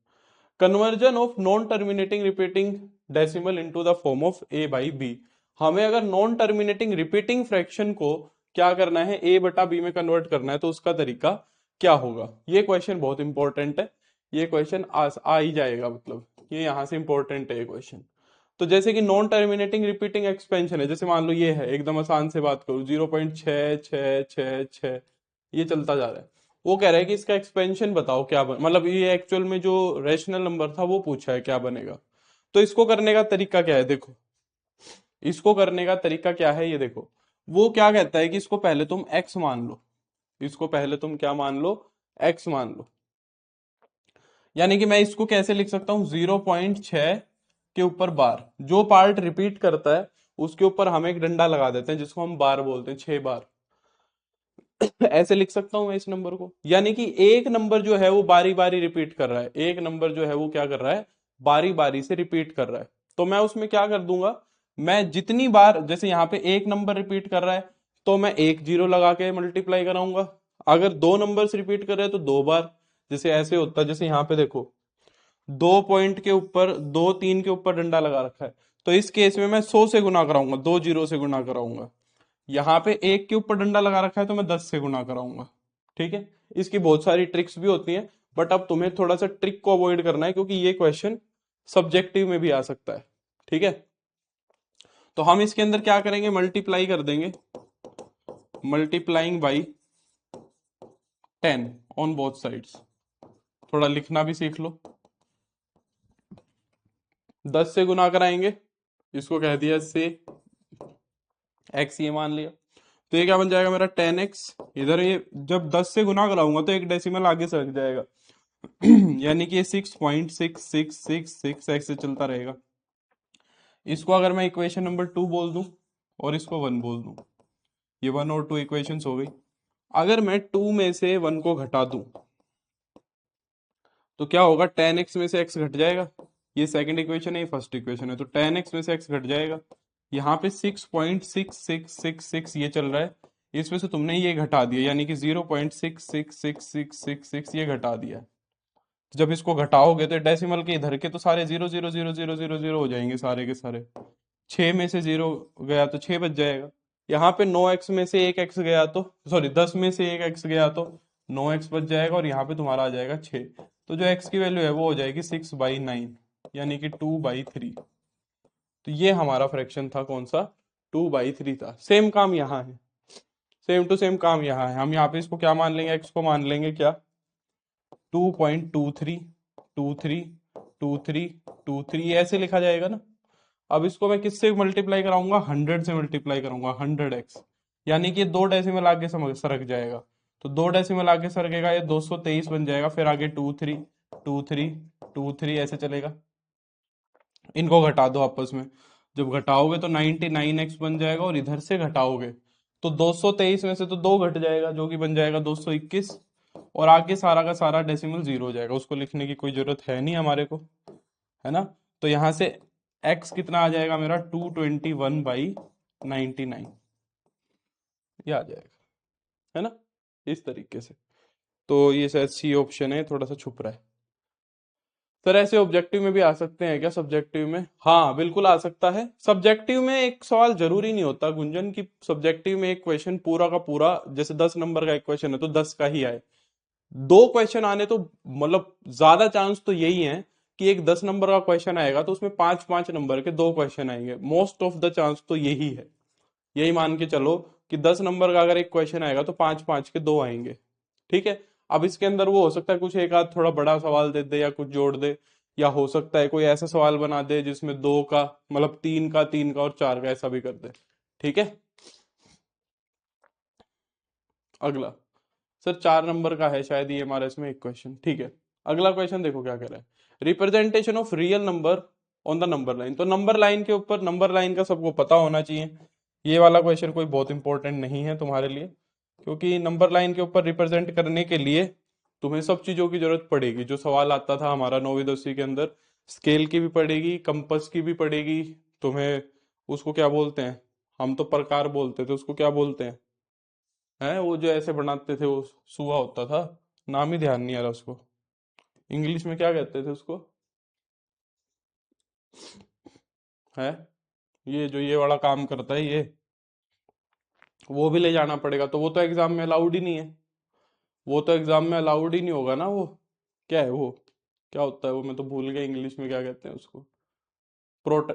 conversion of non terminating repeating decimal into the form of A/B। हमें अगर नॉन टर्मिनेटिंग रिपीटिंग फ्रैक्शन को क्या करना है, A/B में कन्वर्ट करना है, तो उसका तरीका क्या होगा। ये क्वेश्चन बहुत इंपॉर्टेंट है, ये क्वेश्चन आ ही जाएगा, मतलब ये यहां से इंपॉर्टेंट है ये क्वेश्चन। तो जैसे कि नॉन टर्मिनेटिंग रिपीटिंग एक्सपेंशन है, जैसे मान लो ये है, एकदम आसान से बात करूं, 0.66666 ये चलता जा रहा है। वो कह रहा है कि इसका एक्सपेंशन बताओ क्या मतलब ये एक्चुअल में जो रेशनल नंबर था वो पूछा है क्या बनेगा। तो इसको करने का तरीका क्या है, देखो, इसको करने का तरीका क्या है ये देखो। वो क्या कहता है कि इसको पहले तुम x मान लो, इसको पहले तुम क्या मान लो, x मान लो। यानी कि मैं इसको कैसे लिख सकता हूँ, 0.6 के ऊपर बार, जो पार्ट रिपीट करता है उसके ऊपर हम एक डंडा लगा देते हैं जिसको हम बार बोलते हैं, 6 बार। ऐसे लिख सकता हूं मैं इस नंबर को, यानी कि एक नंबर जो है वो बारी बारी रिपीट कर रहा है, एक नंबर जो है वो क्या कर रहा है, बारी बारी से रिपीट कर रहा है। तो मैं उसमें क्या कर दूंगा, मैं जितनी बार, जैसे यहाँ पे एक नंबर रिपीट कर रहा है तो मैं एक जीरो लगा के मल्टीप्लाई कराऊंगा। अगर दो नंबर्स रिपीट कर रहे हैं तो 2 बार, जैसे ऐसे होता है, जैसे यहाँ पे देखो 2 पॉइंट के ऊपर, 2 3 के ऊपर डंडा लगा रखा है, तो इस केस में मैं 100 से गुना कराऊंगा, 2 जीरो से गुना कराऊंगा। यहाँ पे एक के ऊपर डंडा लगा रखा है तो मैं 10 से गुना कराऊंगा। ठीक है, इसकी बहुत सारी ट्रिक्स भी होती हैं, बट अब तुम्हें थोड़ा सा ट्रिक को अवॉइड करना है, क्योंकि ये क्वेश्चन सब्जेक्टिव में भी आ सकता है। ठीक है, तो हम इसके अंदर क्या करेंगे, मल्टीप्लाई कर देंगे, multiplying by 10 on both sides. थोड़ा लिखना भी सीख लो। 10 से गुना कराएंगे, इसको कह दिया से x, ये मान लिया। तो ये क्या बन जाएगा मेरा 10x, इधर ये जब 10 से गुना कराऊंगा तो एक डेसिमल आगे सरक जाएगा, यानी कि ये 6.6666 से चलता रहेगा। इसको अगर मैं इक्वेशन नंबर 2 बोल दूं और इसको 1 बोल दूं, ये 1 और 2 इक्वेशंस हो गई। अगर मैं 2 में से 1 को घटा दूं तो क्या होगा, 10x में से x घट जाएगा, ये सेकंड इक्वेशन है, ये फर्स्ट इक्वेशन है, तो 10x में से x घट जाएगा। यहाँ पे 6.6666 ये चल रहा है, इसमें से तुमने ये घटा दिया, यानी कि 0.666666 ये घटा दिया। जब इसको घटाओगे तो डेसिमल के इधर के तो सारे 0 0 0 0 0 0 0 हो जाएंगे, सारे के सारे। 6 में से 0 गया तो 6 बच जाएगा, यहाँ पे 9x में से एक x गया तो सॉरी 10 में से एक x गया तो 9x बच जाएगा, और यहाँ पे तुम्हारा आ जाएगा 6। तो जो x की वैल्यू है वो हो जाएगी 6/9, यानी कि 2/3। तो ये हमारा फ्रैक्शन था, कौन सा, 2/3 था। सेम काम यहाँ है, सेम टू सेम काम यहाँ है। हम यहाँ पे इसको क्या मान लेंगे, x को मान लेंगे क्या, 2.23, 23, 23, 23, ऐसे लिखा जाएगा ना। अब इसको मैं किससे मल्टीप्लाई कराऊंगा, 100 से मल्टीप्लाई करूंगा, 100x, यानी कि दो डेसिमल आगे सरक जाएगा। तो दो डेसिमल आगे सरकेगा, ये 223 बन जाएगा। फिर आगे 23, 23, 23 ऐसे चलेगा। इनको घटा दो आपस में, जब घटाओगे तो 99x बन जाएगा, और इधर से घटाओगे तो 223 में से तो दो घट जाएगा, जो कि बन जाएगा 221, और आगे सारा का सारा डेसिमल जीरो हो जाएगा। उसको लिखने की कोई जरूरत है नहीं हमारे को, है ना। तो यहां से x कितना आ जाएगा मेरा, 221/99, ये आ जाएगा, है ना, इस तरीके से। तो ये शायद सी ऑप्शन है, थोड़ा सा छुप रहा है। सर ऐसे ऑब्जेक्टिव में भी आ सकते हैं क्या, सब्जेक्टिव में? हाँ बिल्कुल आ सकता है। सब्जेक्टिव में एक सवाल जरूरी नहीं होता गुंजन की सब्जेक्टिव में एक क्वेश्चन पूरा का पूरा, जैसे 10 नंबर का एक क्वेश्चन है तो 10 का ही आए। दो क्वेश्चन आने तो मतलब ज्यादा चांस तो यही है कि एक 10 नंबर का क्वेश्चन आएगा तो उसमें 5-5 नंबर के दो क्वेश्चन आएंगे। मोस्ट ऑफ द चांस तो यही है, यही मान के चलो कि 10 नंबर का अगर एक क्वेश्चन आएगा तो 5-5 के दो आएंगे। ठीक है। अब इसके अंदर वो हो सकता है कुछ एक आध थोड़ा बड़ा सवाल दे दे या कुछ जोड़ दे, या हो सकता है कोई ऐसा सवाल बना दे जिसमें दो का मतलब तीन का और चार का, ऐसा भी कर दे। ठीक है। अगला सर 4 नंबर का है शायद ये हमारा इसमें एक क्वेश्चन। ठीक है, अगला क्वेश्चन देखो क्या कह रहा है, representation of real number on the number line. तो नंबर लाइन के ऊपर, नंबर लाइन का सबको पता होना चाहिए। ये वाला क्वेश्चन कोई बहुत इंपॉर्टेंट नहीं है तुम्हारे लिए, क्योंकि नंबर लाइन के ऊपर रिप्रेजेंट करने के लिए तुम्हें सब चीजों की जरूरत पड़ेगी। जो सवाल आता था हमारा 9वीं 10वीं के अंदर, स्केल की भी पड़ेगी, कंपस की भी पड़ेगी तुम्हें। उसको क्या बोलते हैं, हम तो प्रकार बोलते थे, उसको क्या बोलते हैं, है वो जो ऐसे बनाते थे, वो सुआ होता था, नाम ही ध्यान नहीं आ रहा उसको, इंग्लिश में क्या कहते थे उसको, है ये जो ये वाला काम करता है ये, वो भी ले जाना पड़ेगा। तो वो तो एग्जाम में अलाउड ही नहीं है, वो तो एग्जाम में अलाउड ही नहीं होगा ना। वो क्या है, वो क्या होता है वो, मैं तो भूल गया इंग्लिश में क्या कहते हैं उसको। प्रोट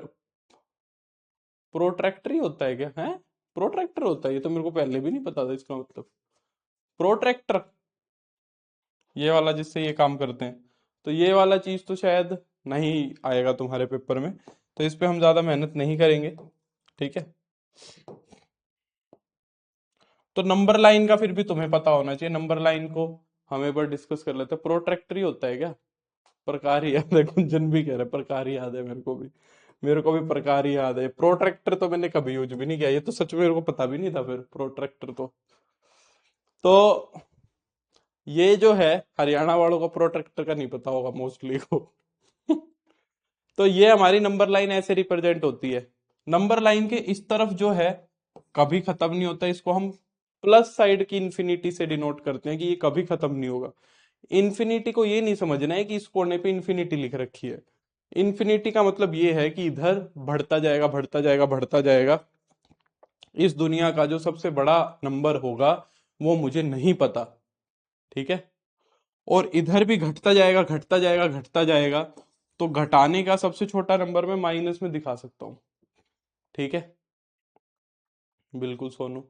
प्रोट्रैक्टर ही होता है क्या, है प्रोट्रैक्टर होता है, ये तो मेरे को पहले भी नहीं पता था इसका मतलब। प्रोट्रैक्टर, ये वाला जिससे ये काम करते हैं। तो ये वाला चीज तो शायद नहीं आएगा तुम्हारे पेपर में, तो इस पे हम ज्यादा मेहनत नहीं करेंगे। ठीक है। तो नंबर लाइन का फिर भी तुम्हें पता होना चाहिए, नंबर लाइन को हम एक बार डिस्कस कर लेते हैं। प्रोट्रैक्टर ही होता है क्या, प्रकार ही याद है, गुंजन भी कह रहे हैं प्रकार ही याद है, मेरे को भी, मेरे को भी प्रकार ही याद है। प्रोट्रैक्टर तो मैंने कभी यूज भी नहीं किया, ये तो सच में मेरे को पता भी नहीं था फिर प्रोट्रैक्टर तो ये जो है हरियाणा वालों को प्रोट्रैक्टर का नहीं पता होगा मोस्टली को। तो ये हमारी नंबर लाइन ऐसे रिप्रेजेंट होती है। नंबर लाइन के इस तरफ जो है कभी खत्म नहीं होता, इसको हम प्लस साइड की इंफिनिटी से डिनोट करते हैं कि ये कभी खत्म नहीं होगा। इन्फिनिटी को ये नहीं समझना है कि इस कोने पे इन्फिनिटी लिख रखी है। इन्फिनिटी का मतलब ये है कि इधर बढ़ता जाएगा, बढ़ता जाएगा, बढ़ता जाएगा। इस दुनिया का जो सबसे बड़ा नंबर होगा वो मुझे नहीं पता। ठीक है। और इधर भी घटता जाएगा, घटता जाएगा, घटता जाएगा। तो घटाने का सबसे छोटा नंबर मैं माइनस में दिखा सकता हूं। ठीक है, बिल्कुल सोनू।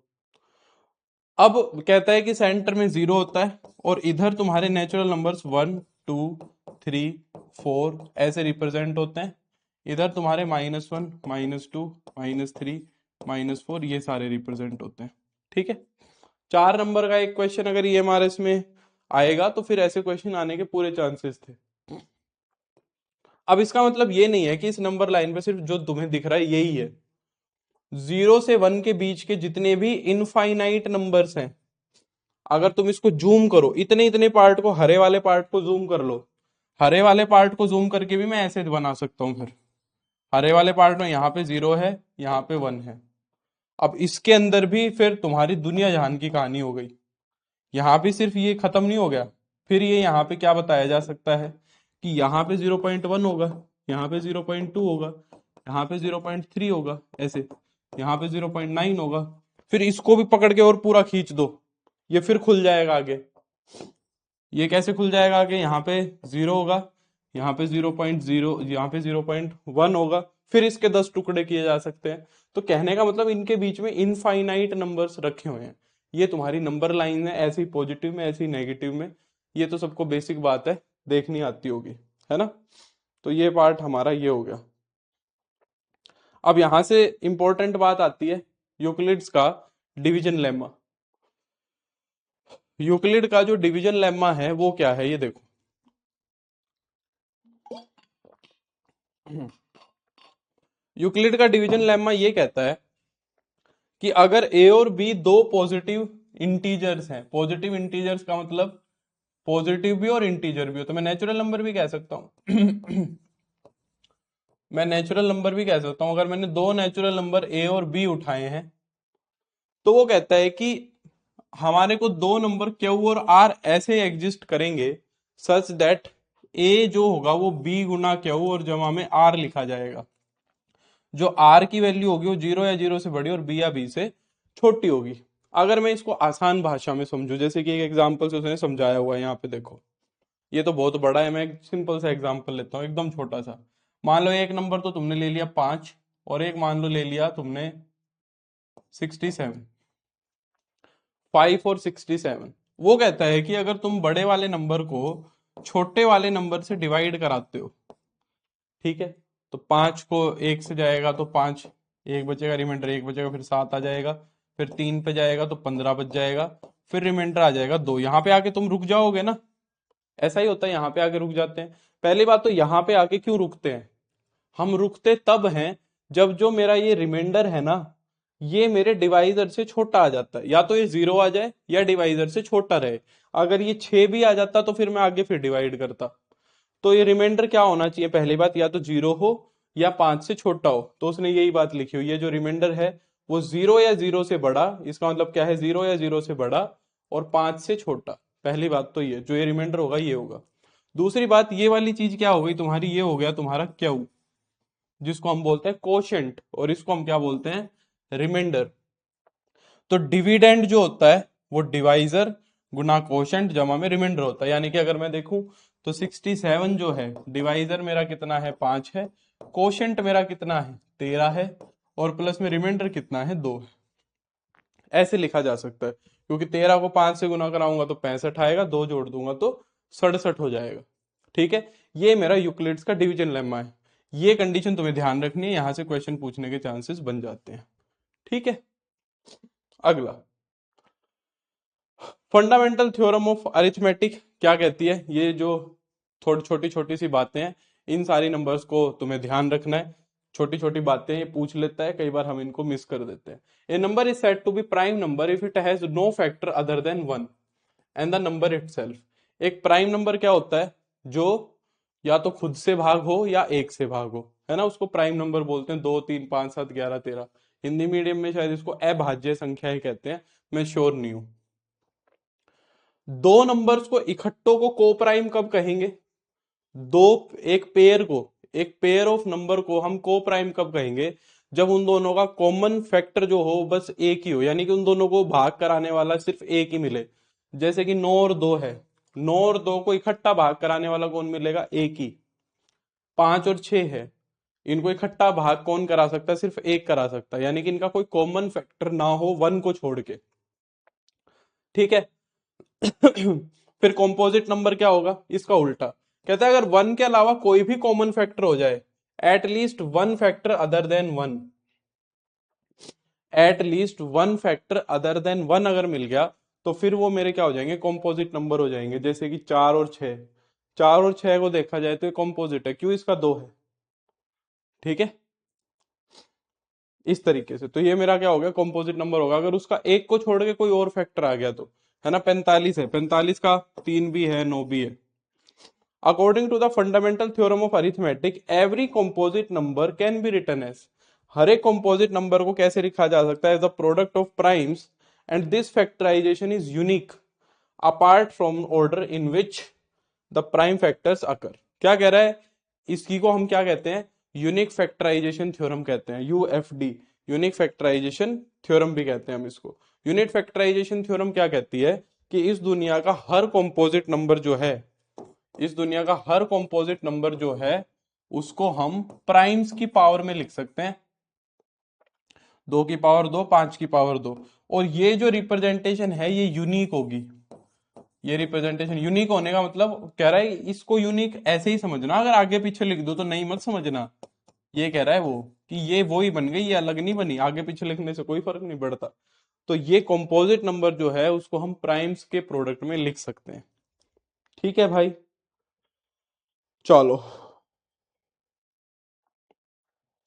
अब कहता है कि सेंटर में 0 होता है, और इधर तुम्हारे नेचुरल नंबर्स 1, 2, 3, 4 ऐसे रिप्रेजेंट होते हैं। इधर तुम्हारे -1, -2, -3, -4 ये सारे रिप्रेजेंट होते हैं। ठीक है। 4 नंबर का एक क्वेश्चन अगर EMRS में आएगा तो फिर ऐसे क्वेश्चन आने के पूरे चांसेस थे। अब इसका मतलब ये नहीं है कि इस नंबर लाइन पे सिर्फ जो तुम्हें दिख रहा है यही है। 0 से 1 के बीच के जितने भी इनफाइनाइट नंबर्स हैं, अगर तुम इसको जूम करो, इतने इतने पार्ट को, हरे वाले पार्ट को जूम कर लो, हरे वाले पार्ट को जूम करके भी मैं ऐसे बना सकता हूं। फिर हरे वाले पार्ट में यहाँ पे 0 है, यहाँ पे 1 है। अब इसके अंदर भी फिर तुम्हारी दुनिया जहान की कहानी हो गई। यहाँ भी सिर्फ ये खत्म नहीं हो गया, फिर ये यहाँ पे क्या बताया जा सकता है कि यहाँ पे 0.1 होगा, यहाँ पे 0.2 होगा, यहाँ पे 0.3 होगा, ऐसे यहाँ पे 0.9 होगा, फिर इसको भी पकड़ के और पूरा खींच दो, ये फिर खुल जाएगा आगे। ये कैसे खुल जाएगा आगे, यहाँ पे 0 होगा, यहाँ पे 0.0, यहाँ पे 0.1 होगा, फिर इसके 10 टुकड़े किए जा सकते हैं। तो कहने का मतलब इनके बीच में इनफाइनाइट नंबर्स रखे हुए हैं। ये तुम्हारी नंबर लाइन है, ऐसी पॉजिटिव में ऐसी नेगेटिव में। ये तो सबको बेसिक बात है, देखनी आती होगी, है ना। तो ये पार्ट हमारा ये हो गया। अब यहां से इंपॉर्टेंट बात आती है यूक्लिड्स का डिवीजन लेमा। यूक्लिड का जो डिवीजन लेमा है वो क्या है, ये देखो। यूक्लिड का डिवीजन लेमा ये कहता है कि अगर ए और बी दो पॉजिटिव इंटीजर्स हैं, पॉजिटिव इंटीजर्स का मतलब पॉजिटिव भी और इंटीजर भी हो, तो मैं नेचुरल नंबर भी कह सकता हूं मैं नेचुरल नंबर भी कह सकता हूं। अगर मैंने दो नेचुरल नंबर ए और बी उठाए हैं, तो वो कहता है कि हमारे को दो नंबर क्यू और आर ऐसे एग्जिस्ट करेंगे सच दैट ए जो होगा वो बी गुना क्यू और जमा में आर लिखा जाएगा। जो आर की वैल्यू होगी वो 0 या 0 से बड़ी और बी या बी से छोटी होगी। अगर मैं इसको आसान भाषा में समझू, जैसे कि एक एग्जांपल से उसने समझाया हुआ है यहाँ पे देखो। ये तो बहुत बड़ा है, मैं एक सिंपल सा एग्जांपल लेता हूँ एकदम छोटा सा। मान लो एक नंबर तो तुमने ले लिया 5 और एक मान लो ले लिया तुमने 67, 5 और 67। वो कहता है कि अगर तुम बड़े वाले नंबर को छोटे वाले नंबर से डिवाइड कराते हो, ठीक है, तो 5 को 1 से जाएगा तो 5, एक बचेगा, रिमाइंडर 1 बचेगा, फिर 7 आ जाएगा, फिर 3 पे जाएगा तो 15 बच जाएगा, फिर रिमाइंडर आ जाएगा 2। यहाँ पे आके तुम रुक जाओगे ना, ऐसा ही होता है, यहाँ पे आके रुक जाते हैं। पहली बात तो यहाँ पे आके क्यों रुकते हैं, हम रुकते तब हैं जब जो मेरा ये रिमाइंडर है ना, ये मेरे डिवाइजर से छोटा आ जाता है। या तो ये 0 आ जाए या डिवाइजर से छोटा रहे। अगर ये 6 भी आ जाता तो फिर मैं आगे फिर डिवाइड करता। तो ये रिमाइंडर क्या होना चाहिए, पहली बात या तो 0 हो या 5 से छोटा हो। तो उसने यही बात लिखी हुई है, जो रिमाइंडर है वो 0 या 0 से बड़ा, इसका मतलब क्या है 0 या 0 से बड़ा और 5 से छोटा। पहली बात तो ये जो ये रिमाइंडर होगा ये होगा। दूसरी बात ये वाली चीज क्या हो गई तुम्हारी, ये हो गया तुम्हारा क्यू, जिसको हम बोलते हैं कोशेंट, और इसको हम क्या बोलते हैं, रिमाइंडर। तो डिविडेंड जो होता है वो डिवाइजर गुना कोशेंट जमा में रिमाइंडर होता है। यानी कि अगर मैं देखूं तो 67 जो है डिवाइजर मेरा कितना है 5 है, कोशेंट मेरा कितना है 13 है, और प्लस में रिमाइंडर कितना है 2 है। ऐसे लिखा जा सकता है, क्योंकि 13 को 5 से गुना कराऊंगा तो 65 आएगा, 2 जोड़ दूंगा तो 67 हो जाएगा। ठीक है, ये मेरा यूक्लिड्स का डिवीजन लेमा है। ये कंडीशन तुम्हें ध्यान रखनी है, यहां से क्वेश्चन पूछने के चांसेस बन जाते हैं। ठीक है, अगला फंडामेंटल थ्योरम ऑफ अरिथमेटिक क्या कहती है। ये जो थोड़ी छोटी छोटी सी बातें हैं, इन सारी नंबर्स को तुम्हें ध्यान रखना है। छोटी छोटी बातें ये पूछ लेता है, कई बार हम इनको मिस कर देते हैं। A number is said to be prime number if it has no factor other than 1 and the number itself. एक प्राइम नंबर क्या होता है, जो या तो खुद से भाग हो या एक से भाग हो, है ना, उसको प्राइम नंबर बोलते हैं। 2 3 5 7 11 13, हिंदी मीडियम में शायद इसको अभाज्य संख्या ही कहते हैं, मैं श्योर नहीं हूं। दो नंबर्स को इकट्ठों को को प्राइम कब कहेंगे, दो एक पेयर ऑफ नंबर को हम को प्राइम कब कहेंगे, जब उन दोनों का कॉमन फैक्टर जो हो बस एक ही हो, यानी कि उन दोनों को भाग कराने वाला सिर्फ एक ही मिले। जैसे कि 9 और 2 है, 9 और 2 को इकट्ठा भाग कराने वाला कौन मिलेगा, एक ही। 5 और 6 है, इनको इकट्ठा भाग कौन करा सकता है, सिर्फ एक करा सकता है, यानी कि इनका कोई कॉमन फैक्टर ना हो 1 को छोड़ के। ठीक है फिर कॉम्पोजिट नंबर क्या होगा, इसका उल्टा। कहता है अगर 1 के अलावा कोई भी कॉमन फैक्टर हो जाए, at least one factor other than 1, at least one factor other than 1 अगर मिल गया, तो फिर वो मेरे क्या हो जाएंगे, कॉम्पोजिट नंबर हो जाएंगे। जैसे कि 4 और 6, 4 और 6 को देखा जाए तो ये कॉम्पोजिट है, क्यों, इसका 2 है। ठीक है, इस तरीके से तो ये मेरा क्या हो गया, कॉम्पोजिट नंबर होगा। अगर उसका एक को छोड़ के कोई और फैक्टर आ गया तो, है ना, 45 है, 45 का 3 भी है 9 भी है। According to the fundamental theorem of arithmetic every composite number can be written as, हर एक कंपोजिट नंबर को कैसे लिखा जा सकता है, the product of primes and this factorization is unique apart from order in which the prime factors occur. क्या कह रहा है, इसकी को हम क्या कहते हैं, यूनिक फैक्टराइजेशन थ्योरम कहते हैं, यूएफडी। यूनिक फैक्टराइजेशन थ्योरम भी कहते हैं हम इसको। यूनिट फैक्टराइजेशन थ्योरम क्या कहती है कि इस दुनिया का हर कंपोजिट नंबर जो है, इस दुनिया का हर कंपोजिट नंबर जो है उसको हम प्राइम्स की पावर में लिख सकते हैं, 2 की पावर 2, 5 की पावर 2। और ये जो रिप्रेजेंटेशन है ये यूनिक होगी। ये रिप्रेजेंटेशन यूनिक होने का मतलब कह रहा है इसको यूनिक ऐसे ही समझना, अगर आगे पीछे लिख दो तो नहीं मत समझना। ये कह रहा है वो कि ये वो ही बन गई, ये अलग नहीं बनी, आगे पीछे लिखने से कोई फर्क नहीं पड़ता। तो ये कंपोजिट नंबर जो है उसको हम प्राइम्स के प्रोडक्ट में लिख सकते हैं। ठीक है भाई, चलो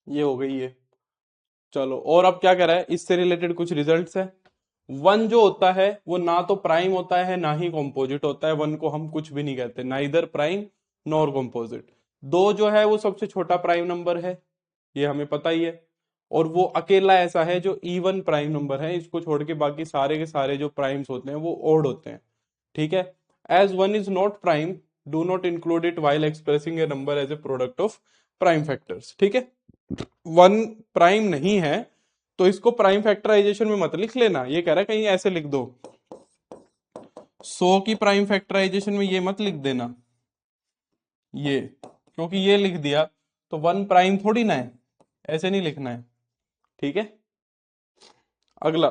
ये हो गई ये। चलो और अब क्या कह रहा है, इससे रिलेटेड कुछ रिजल्ट्स है। वन जो होता है वो ना तो प्राइम होता है ना ही कॉम्पोजिट होता है, वन को हम कुछ भी नहीं कहते, ना इधर प्राइम नॉर कॉम्पोजिट। दो जो है वो सबसे छोटा प्राइम नंबर है, ये हमें पता ही है। और वो अकेला ऐसा है जो इवन प्राइम नंबर है, इसको छोड़ के बाकी सारे के सारे जो प्राइम्स होते हैं वो ओड होते हैं। ठीक है। As one is not prime, do not include it while expressing a number as a product of prime factors. ठीक है, वन प्राइम नहीं है तो इसको प्राइम फैक्टराइजेशन में मत लिख लेना, ये कह रहा है कहीं ऐसे लिख दो 100 की प्राइम फैक्टराइजेशन में, ये मत लिख देना ये, क्योंकि ये लिख दिया तो वन प्राइम थोड़ी ना है, ऐसे नहीं लिखना है। ठीक है, अगला,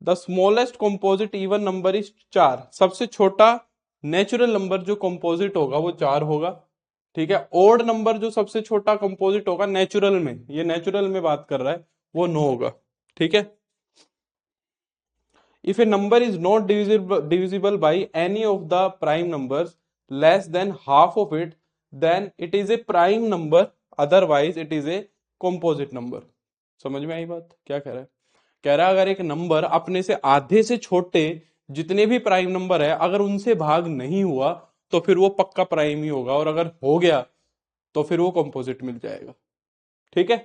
the smallest composite even number is 4, सबसे छोटा नेचुरल नंबर जो कंपोजिट होगा वो 4 होगा। ठीक है, ओड नंबर जो सबसे छोटा कंपोजिट होगा नेचुरल में, ये नेचुरल में बात कर रहा है, वो 9 होगा। ठीक है, if a number is not divisible by any of the prime numbers less than half of it, then it is a prime number, otherwise it is a composite number। समझ में आई बात, क्या कह रहा है? कह रहा है अगर एक नंबर अपने से आधे से छोटे जितने भी प्राइम नंबर है अगर उनसे भाग नहीं हुआ तो फिर वो पक्का प्राइम ही होगा, और अगर हो गया तो फिर वो कंपोजिट मिल जाएगा। ठीक है,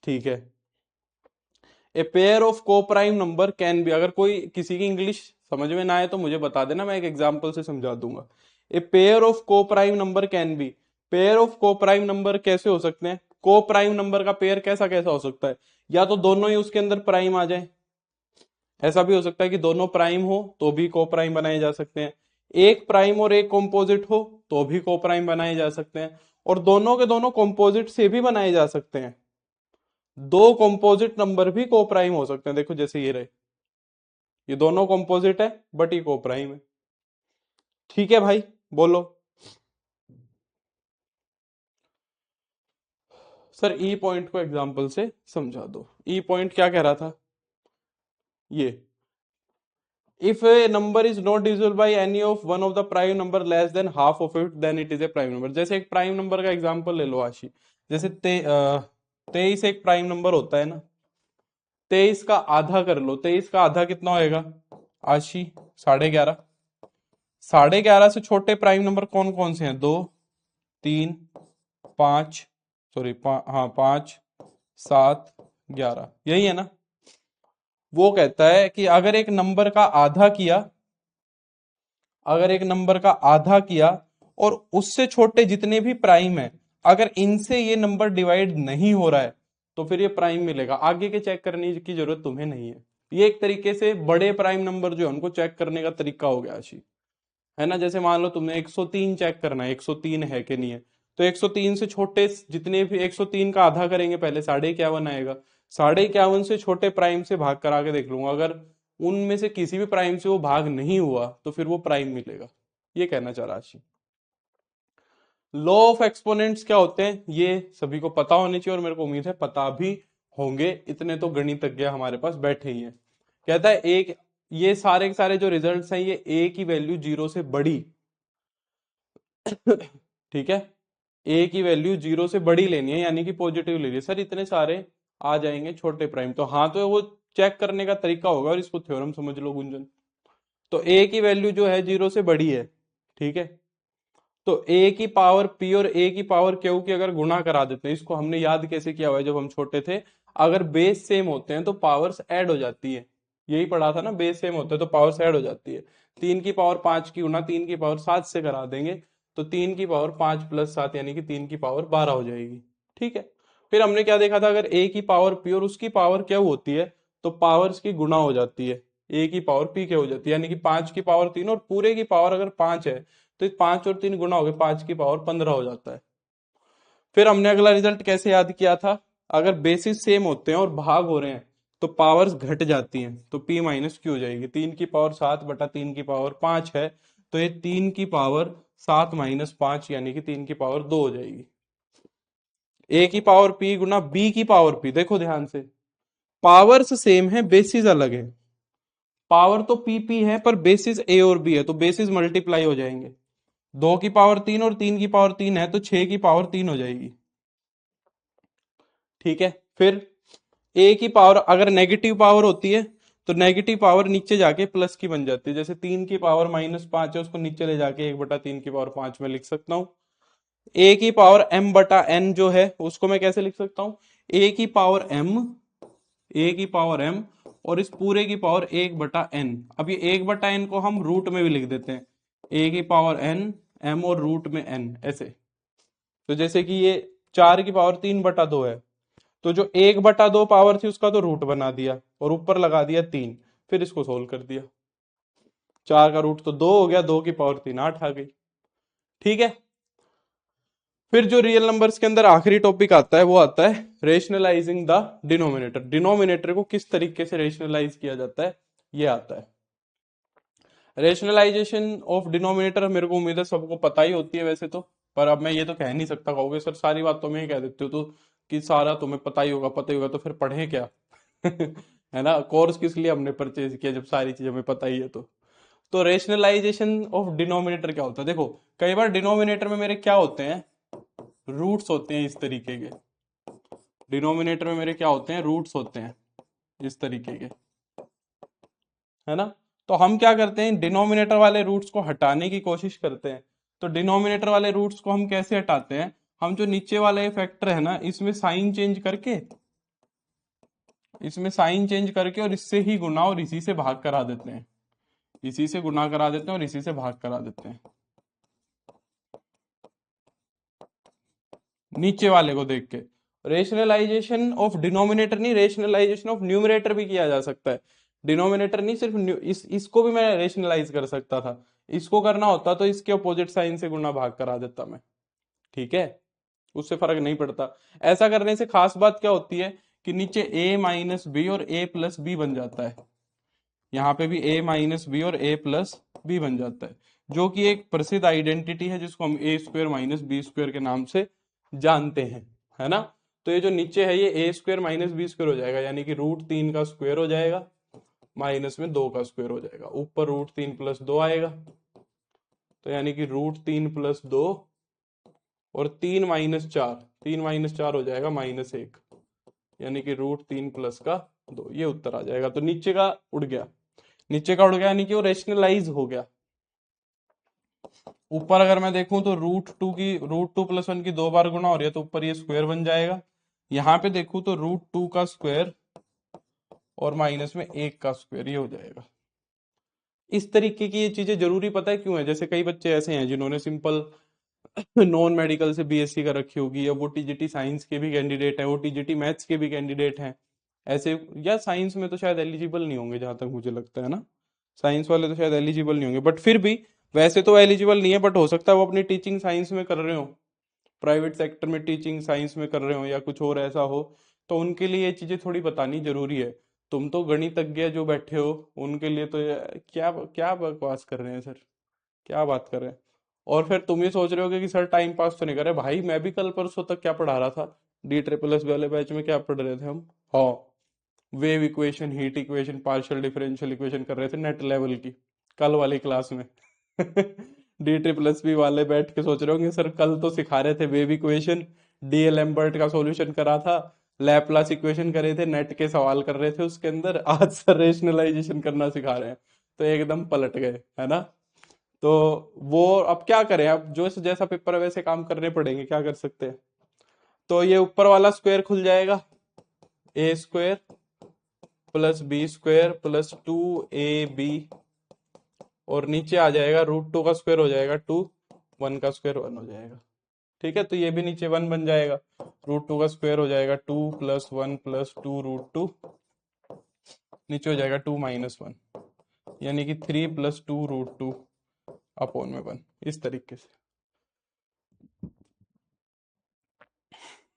ठीक है। ए पेयर ऑफ को प्राइम नंबर कैन बी, अगर कोई किसी की इंग्लिश समझ में ना आए तो मुझे बता देना, मैं एक एग्जांपल से समझा दूंगा। ए पेयर ऑफ को prime number can B, pair of को प्राइम नंबर कैसे हो सकते हैं, को प्राइम नंबर का पेयर कैसा कैसा हो सकता है, या तो दोनों ही उसके अंदर प्राइम आ जाए, ऐसा भी हो सकता है कि दोनों प्राइम हो तो भी को प्राइम बनाए जा सकते हैं, एक प्राइम और एक कॉम्पोजिट हो तो भी को प्राइम बनाए जा सकते हैं, और दोनों के दोनों कॉम्पोजिट से भी बनाए जा सकते हैं। दो कंपोजिट नंबर भी को प्राइम हो सकते हैं, देखो जैसे ये रहे, ये दोनों कंपोजिट है बट ये को प्राइम है। ठीक है भाई, बोलो सर ई पॉइंट को एग्जांपल से समझा दो। ई पॉइंट क्या कह रहा था, ये if a number is not divisible by any of one of the prime number less than half of it then it is a prime number. जैसे एक प्राइम नंबर का एग्जांपल ले लो आशी, जैसे 23 एक प्राइम नंबर होता है ना, 23 का आधा कर लो, 23 का आधा कितना होएगा आशी, 11.5। 11.5 से छोटे प्राइम नंबर कौन कौन से हैं, 2, 3, 5, सॉरी हाँ 5, 7, 11, यही है ना। वो कहता है कि अगर एक नंबर का आधा किया, अगर एक नंबर का आधा किया और उससे छोटे जितने भी प्राइम है अगर इनसे ये नंबर डिवाइड नहीं हो रहा है तो फिर ये प्राइम मिलेगा। आगे के चेक करने की जरूरत तुम्हें नहीं है। ये एक तरीके से बड़े प्राइम नंबर जो है उनको चेक करने का तरीका हो गया आशी, है ना। जैसे मान लो तुमने 103 चेक करना है 103 है कि नहीं है, तो 103 से छोटे जितने भी, 103 का आधा करेंगे पहले 51.5 आएगा, 51.5 से छोटे प्राइम से भाग करा के देख लूंगा, अगर उनमें से किसी भी प्राइम से वो भाग नहीं हुआ तो फिर वो प्राइम मिलेगा। ये कहना चाह रहा आशी। लॉ ऑफ एक्सपोनेंट्स क्या होते हैं ये सभी को पता होने चाहिए, और मेरे को उम्मीद है पता भी होंगे, इतने तो गणितज्ञ हमारे पास बैठे ही हैं। कहता है एक, ये सारे के सारे जो रिजल्ट्स हैं ये ए की वैल्यू 0 से बड़ी ठीक है, ए की वैल्यू 0 से बड़ी लेनी है यानी कि पॉजिटिव ले ली। सर इतने सारे आ जाएंगे छोटे प्राइम, तो हाँ तो वो चेक करने का तरीका होगा, और इसको थ्योरम समझ लो गुंजन। तो ए की वैल्यू जो है 0 से बड़ी है, ठीक है, तो ए की पावर पी और ए की पावर क्यू की अगर गुणा करा देते हैं, इसको हमने याद कैसे किया हुआ है जब हम छोटे थे, अगर बेस सेम होते हैं तो पावर्स ऐड हो जाती है, यही पढ़ा था ना, बेस सेम होते हैं तो पावर्स ऐड हो जाती है। 3 की पावर 5 की गुणा 3 की पावर 7 से करा देंगे तो 3 की पावर 5 + 7 यानी कि 3 की पावर 12 हो जाएगी। ठीक है, फिर हमने क्या देखा था, अगर a की पावर p और उसकी पावर क्या होती है, तो पावर्स की गुणा हो जाती है, a की पावर p क्या हो जाती है, यानी कि 5 की पावर 3 और पूरे की पावर अगर 5 है तो 5 और 3 गुणा हो गए, 5 की पावर 15 हो जाता है। फिर हमने अगला रिजल्ट कैसे याद किया था, अगर बेसिस सेम होते हैं और भाग हो रहे हैं तो पावर्स घट जाती हैं, तो p माइनस क्यू हो जाएगी। 3 की पावर 7 बटा 3 की पावर 5 है, तो ये 3 की पावर 7 माइनस 5 यानी कि 3 की पावर 2 हो जाएगी। a की पावर p गुना b की पावर p, देखो ध्यान से, पावर्स सेम है बेसिस अलग है, पावर तो पी पी है पर बेसिस ए और बी है, तो बेसिस मल्टीप्लाई हो जाएंगे। 2 की पावर 3 और 3 की पावर 3 है तो 6 की पावर 3 हो जाएगी। ठीक है, फिर ए की पावर अगर नेगेटिव पावर होती है तो नेगेटिव पावर नीचे जाके प्लस की बन जाती है, जैसे 3 की पावर -5 है उसको नीचे ले जाके 1/3 की पावर 5 में लिख सकता हूँ। ए की पावर m बटा n जो है उसको मैं कैसे लिख सकता हूँ, a की पावर m और इस पूरे की पावर 1/n। अब ये 1/n को हम रूट में भी लिख देते हैं, a की पावर n m और रूट में n ऐसे। तो जैसे कि ये 4 की पावर 3/2 है, तो जो 1/2 पावर थी उसका तो रूट बना दिया और ऊपर लगा दिया 3, फिर इसको सोल्व कर दिया। 4 का रूट तो 2 हो गया, 2 की पावर 3 8 आ गई। ठीक है, फिर जो रियल नंबर्स के अंदर आखिरी टॉपिक आता है वो आता है रेशनलाइजिंग द डिनोमिनेटर। डिनोमिनेटर को किस तरीके से रेशनलाइज किया जाता है, ये आता है। रेशनलाइजेशन ऑफ डिनोमिनेटर मेरे को उम्मीद है सबको पता ही होती है वैसे तो, पर अब मैं ये तो कह नहीं सकता, कहोगे सर सारी बात तो मैं ही कह देते हो तो कि सारा तुम्हें पता ही होगा, पता ही होगा, तो फिर पढ़े क्या है ना, कोर्स किस लिए हमने परचेज किया जब सारी चीजें हमें पता ही है तो रेशनलाइजेशन ऑफ डिनोमिनेटर क्या होता है, देखो कई बार डिनोमिनेटर में मेरे क्या होते हैं, रूट्स होते हैं इस तरीके के। डिनोमिनेटर में मेरे क्या होते हैं, रूट्स होते हैं इस तरीके के, है ना। तो हम क्या करते हैं, डिनोमिनेटर वाले रूट्स को हटाने की कोशिश करते हैं। तो डिनोमिनेटर वाले रूट्स को हम कैसे हटाते हैं, हम जो नीचे वाला ये फैक्टर है ना इसमें साइन चेंज करके, और इससे ही गुना और इसी से भाग करा देते हैं, इसी से गुना करा देते हैं और इसी से भाग करा देते हैं, नीचे वाले को देख के। रेशनलाइजेशन ऑफ डिनोमिनेटर नहीं, रेशनलाइजेशन ऑफ न्यूमरेटर भी किया जा सकता है। डिनोमिनेटर नहीं, सिर्फ इसको भी मैं रेशनलाइज कर सकता था, इसको करना होता तो इसके अपोजिट साइन से गुना भाग करा देता मैं। ठीक है, उससे फर्क नहीं पड़ता। ऐसा करने से खास बात क्या होती है कि नीचे a माइनस बी और a प्लस बी बन जाता है, यहाँ पे भी a माइनस बी और a प्लस बी बन जाता है, जो कि एक प्रसिद्ध आइडेंटिटी है जिसको हम a square minus b square के नाम से जानते हैं, है ना। तो ये जो नीचे है ये a square minus b square हो जाएगा, यानी कि √3 का स्क्वायर हो जाएगा माइनस में 2 का स्क्वायर हो जाएगा, ऊपर √3 प्लस 2 आएगा, तो यानी कि √3 प्लस 2 और 3 - 4, 3 - 4 हो जाएगा -1, यानी कि √3 प्लस का 2, ये उत्तर आ जाएगा। तो नीचे का उड़ गया, नीचे का उड़ गया यानी कि वो रेशनलाइज हो गया। ऊपर अगर मैं देखूं तो √2 प्लस 1 की 2 बार गुना हो रही है तो ऊपर ये स्क्वायर बन जाएगा। यहाँ पे देखूं तो √2 का स्क्वायर और माइनस में 1 का स्क्वायर, ये हो जाएगा। इस तरीके की ये चीजें जरूरी पता है क्यों है, जैसे कई बच्चे ऐसे हैं जिन्होंने सिंपल नॉन मेडिकल से बीएससी कर रखी होगी, या वो टीजीटी साइंस के भी कैंडिडेट हैं, वो टीजीटी मैथ्स के भी कैंडिडेट हैं ऐसे, या साइंस में तो शायद एलिजिबल नहीं होंगे जहां तक मुझे लगता है ना, साइंस वाले तो शायद एलिजिबल नहीं होंगे, बट फिर भी वैसे तो एलिजिबल नहीं है, बट हो सकता है वो अपनी टीचिंग साइंस में कर रहे हो, प्राइवेट सेक्टर में टीचिंग साइंस में कर रहे हो या कुछ और ऐसा हो, तो उनके लिए ये चीजें थोड़ी बतानी जरूरी है। तुम तो गणितज्ञ जो बैठे हो उनके लिए तो क्या क्या बकवास कर रहे हैं सर, क्या बात कर रहे हैं। और फिर तुम ये सोच रहे होगे कि सर टाइम पास तो नहीं कर रहे, भाई मैं भी कल परसों तक क्या पढ़ा रहा था, D++ वाले बैच में क्या पढ़ रहे थे हम, हाँ wave equation, heat equation, partial differential equation कर रहे थे नेट लेवल की, कल वाली क्लास में D++ वाले बैठ के सोच रहे होंगे सर कल तो सिखा रहे थे वेव इक्वेशन, डीएल एम्बर्ट का सॉल्यूशन करा था, लैपलास इक्वेशन करे थे, नेट के सवाल कर रहे थे उसके अंदर, आज सर रेशनलाइजेशन करना सिखा रहे हैं, तो एकदम पलट गए, है ना। तो वो अब क्या करें, अब जो जैसा पेपर है वैसे काम करने पड़ेंगे, क्या कर सकते हैं। तो ये ऊपर वाला स्क्वायर खुल जाएगा, a² plus b² plus 2ab, और नीचे आ जाएगा √2 का स्क्वायर हो जाएगा 2, 1 का स्क्वायर 1 हो जाएगा। ठीक है, तो ये भी नीचे 1 बन जाएगा, √2 का स्क्वायर हो जाएगा 2 + 1 + 2 √2, नीचे हो जाएगा 2 - 1, यानी कि 3 + 2 √2 अपॉन में 1, इस तरीके से।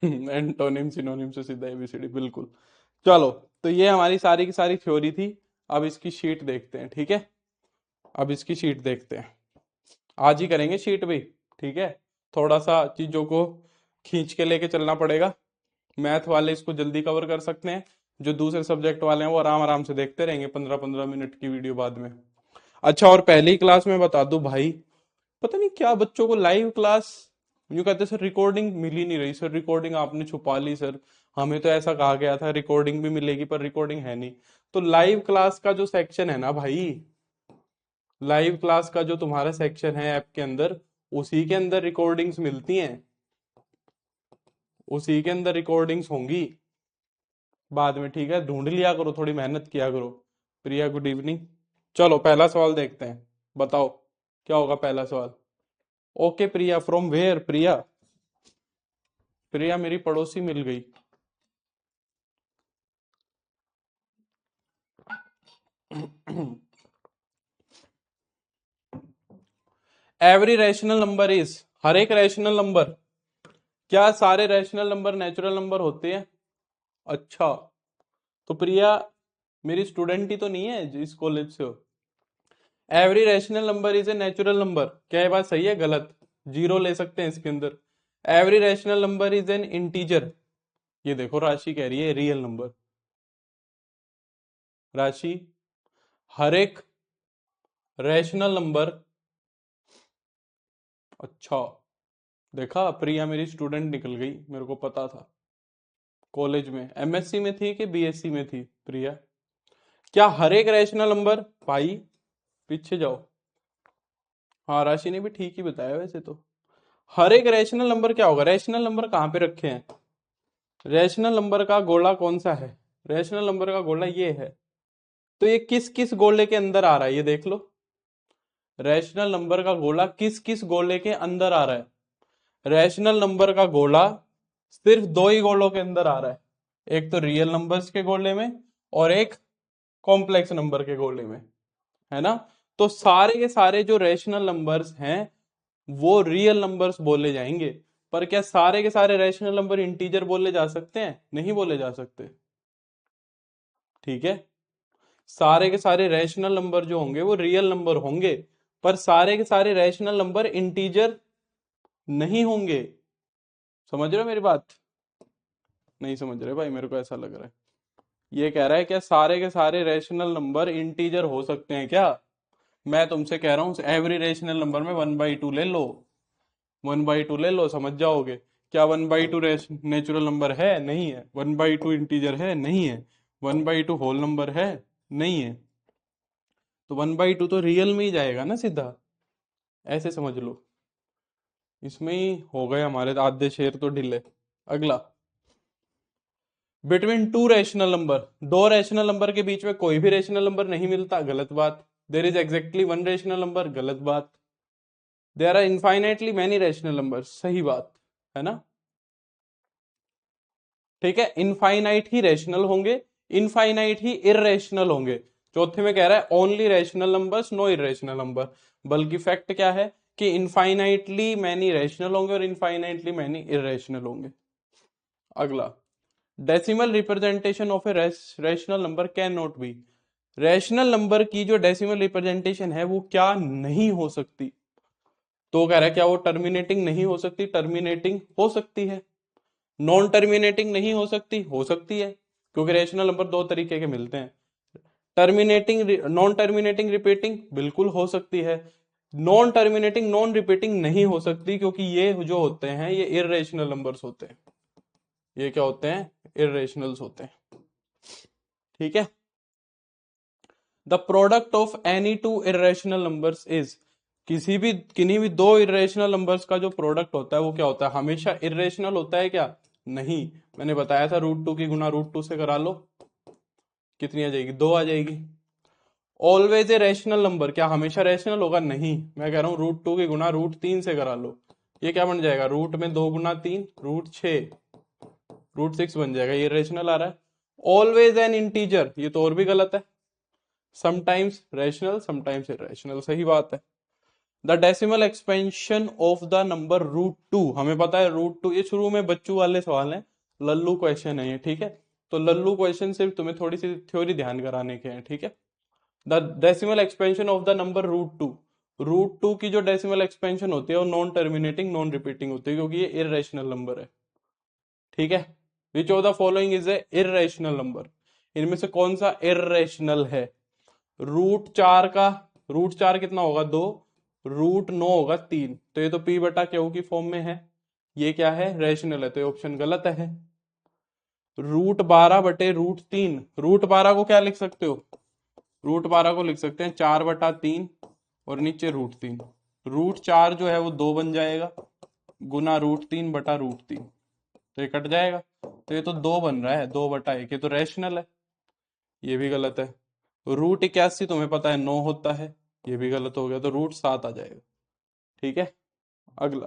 एंटोनिम सिनोनिम से सीधा एबीसीडी, बिल्कुल। चलो, तो ये हमारी सारी की सारी थ्योरी थी। अब इसकी शीट देखते हैं, ठीक है, अब इसकी शीट देखते हैं। आज ही करेंगे शीट भी, ठीक है, थोड़ा सा चीजों को खींच के लेके चलना पड़ेगा। मैथ वाले इसको जल्दी कवर कर सकते हैं, जो दूसरे सब्जेक्ट वाले हैं वो आराम आराम से देखते रहेंगे 15-15 मिनट की वीडियो बाद में। अच्छा, और पहली क्लास में बता दूं भाई, पता नहीं क्या बच्चों को लाइव क्लास, यूं कहते सर रिकॉर्डिंग मिल ही नहीं रही, सर रिकॉर्डिंग आपने छुपा ली सर, हमें तो ऐसा कहा गया था रिकॉर्डिंग भी मिलेगी पर रिकॉर्डिंग है नहीं। तो लाइव क्लास का जो सेक्शन है ना भाई, लाइव क्लास का जो तुम्हारा सेक्शन है ऐप के अंदर, उसी के अंदर रिकॉर्डिंग्स मिलती हैं, उसी के अंदर रिकॉर्डिंग्स होंगी बाद में, ठीक है, ढूंढ लिया करो, थोड़ी मेहनत किया करो। प्रिया गुड इवनिंग। चलो पहला सवाल देखते हैं, बताओ क्या होगा पहला सवाल। ओके प्रिया, फ्रॉम वेयर प्रिया? प्रिया मेरी पड़ोसी मिल गई। एवरी रैशनल नंबर इज, हर एक रैशनल नंबर, क्या सारे रैशनल नंबर नेचुरल नंबर होते हैं? अच्छा, तो प्रिया मेरी स्टूडेंट ही तो नहीं है जिस कॉलेज से हो। Every rational number is a natural number, क्या ये बात सही है गलत? जीरो ले सकते हैं इसके अंदर। Every rational number is an integer, ये देखो राशि कह रही है रियल नंबर। राशि, हर एक रैशनल नंबर, अच्छा, देखा प्रिया मेरी स्टूडेंट निकल गई, मेरे को पता था। कॉलेज में एमएससी में थी कि बीएससी में थी प्रिया? क्या हर एक रैशनल नंबर, भाई पीछे जाओ, हाँ राशि ने भी ठीक ही बताया वैसे तो। हर एक रैशनल नंबर क्या होगा, रैशनल नंबर कहाँ पे रखे हैं, रैशनल नंबर का गोला कौन सा है, रैशनल नंबर का गोला ये है, तो ये किस किस गोले के अंदर आ रहा है ये देख लो। रैशनल नंबर का गोला किस किस गोले के अंदर आ रहा है, रैशनल नंबर का गोला सिर्फ दो ही गोलों के अंदर आ रहा है, एक तो रियल नंबर्स के गोले में और एक कॉम्प्लेक्स नंबर के गोले में, है ना। तो सारे के सारे जो रैशनल नंबर्स हैं वो रियल नंबर्स बोले जाएंगे, पर क्या सारे के सारे रैशनल नंबर इंटीजर बोले जा सकते हैं? नहीं बोले जा सकते, ठीक है। सारे के सारे रैशनल नंबर जो होंगे वो रियल नंबर होंगे, पर सारे के सारे रैशनल नंबर इंटीजर नहीं होंगे। समझ रहे हो मेरी बात? नहीं समझ रहे भाई, मेरे को ऐसा लग रहा है। ये कह रहा है क्या सारे के सारे रैशनल नंबर इंटीजर हो सकते हैं क्या? मैं तुमसे कह रहा हूं एवरी रैशनल नंबर में 1/2 ले लो, 1/2 ले लो, समझ जाओगे। क्या 1/2 नेचुरल नंबर है? नहीं है। 1/2 इंटीजर है? नहीं है। 1/2 होल नंबर है? नहीं है। तो 1/2 तो रियल में ही जाएगा ना सीधा, ऐसे समझ लो। इसमें ही हो गए हमारे आधे शेर तो ढीले। अगला, बिटवीन टू रैशनल नंबर, दो रैशनल नंबर के बीच में कोई भी रैशनल नंबर नहीं मिलता, गलत बात। There is exactly one rational number, गलत बात। There are infinitely many rational number, सही बात है ना। ठीक है, इनफाइनाइट ही रैशनल होंगे, इनफाइनाइट ही इररेशनल होंगे। चौथे में कह रहा है only rational numbers no irrational number, बल्कि फैक्ट क्या है कि इनफाइनाइटली मैनी रैशनल होंगे और इनफाइनाइटली मैनी इरेशनल होंगे। अगला, decimal representation of A rational number can not be, rational number की जो डेसिमल रिप्रेजेंटेशन है वो क्या नहीं हो सकती। तो कह रहा है क्या वो टर्मिनेटिंग नहीं हो सकती? टर्मिनेटिंग हो सकती है। नॉन टर्मिनेटिंग नहीं हो सकती? हो सकती है, क्योंकि रैशनल नंबर दो तरीके के मिलते हैं। टर्मिनेटिंग, नॉन टर्मिनेटिंग रिपीटिंग, बिल्कुल हो सकती है। नॉन टर्मिनेटिंग नॉन रिपीटिंग नहीं हो सकती, क्योंकि ये जो होते हैं ये इररेशनल नंबर्स होते हैं। ये क्या होते हैं? इररेशनल्स होते हैं, ठीक है। The product of any two irrational numbers is, किसी भी किन्हीं भी दो इरेशनल नंबर्स का जो प्रोडक्ट होता है वो क्या होता है? हमेशा इरेशनल होता है क्या? नहीं। मैंने बताया था √2 की गुना √2 से करा लो, कितनी आ जाएगी? 2 आ जाएगी। ऑलवेज ए रैशनल नंबर, क्या हमेशा रैशनल होगा? नहीं। मैं कह रहा हूं √2 की गुना √3 से करा लो, ये क्या बन जाएगा, रूट में 2 गुना 3 √6, √6 बन जाएगा। ये रेशनल आ रहा है। ऑलवेज एन इंटीजर, ये तो और भी गलत है। समटाइम्स रैशनल समटाइम्स इरेशनल, सही बात है। The decimal expansion of the number √2, हमें पता है √2, ये शुरू में बच्चों वाले सवाल हैं, लल्लू क्वेश्चन है ये, ठीक है। तो लल्लू क्वेश्चन से तुम्हें थोड़ी सी थ्योरी ध्यान कराने के हैं, ठीक है। The decimal expansion of the number √2, √2 की जो डेसिमल एक्सपेंशन होती है वो नॉन टर्मिनेटिंग नॉन रिपीटिंग होती है, क्योंकि ये इरेशनल नंबर है, ठीक है। Which of the following is a irrational number, इनमें से कौन सा इरेशनल है। √4 का, √4 कितना होगा 2, √9 होगा 3, तो ये तो p बटा क्यू की फॉर्म में है, ये क्या है, रैशनल है, तो ये ऑप्शन गलत है। √12 बटे √3, √12 को क्या लिख सकते हो, √12 को लिख सकते हैं 4/3 और नीचे √3, √4 जो है वो 2 बन जाएगा, गुना √3 बटा √3, तो ये कट जाएगा, तो ये तो 2 बन रहा है, 2/1, ये तो रैशनल है, ये भी गलत है। √81 तुम्हें पता है 9 होता है, ये भी गलत हो गया, तो √7 आ जाएगा, ठीक है। अगला,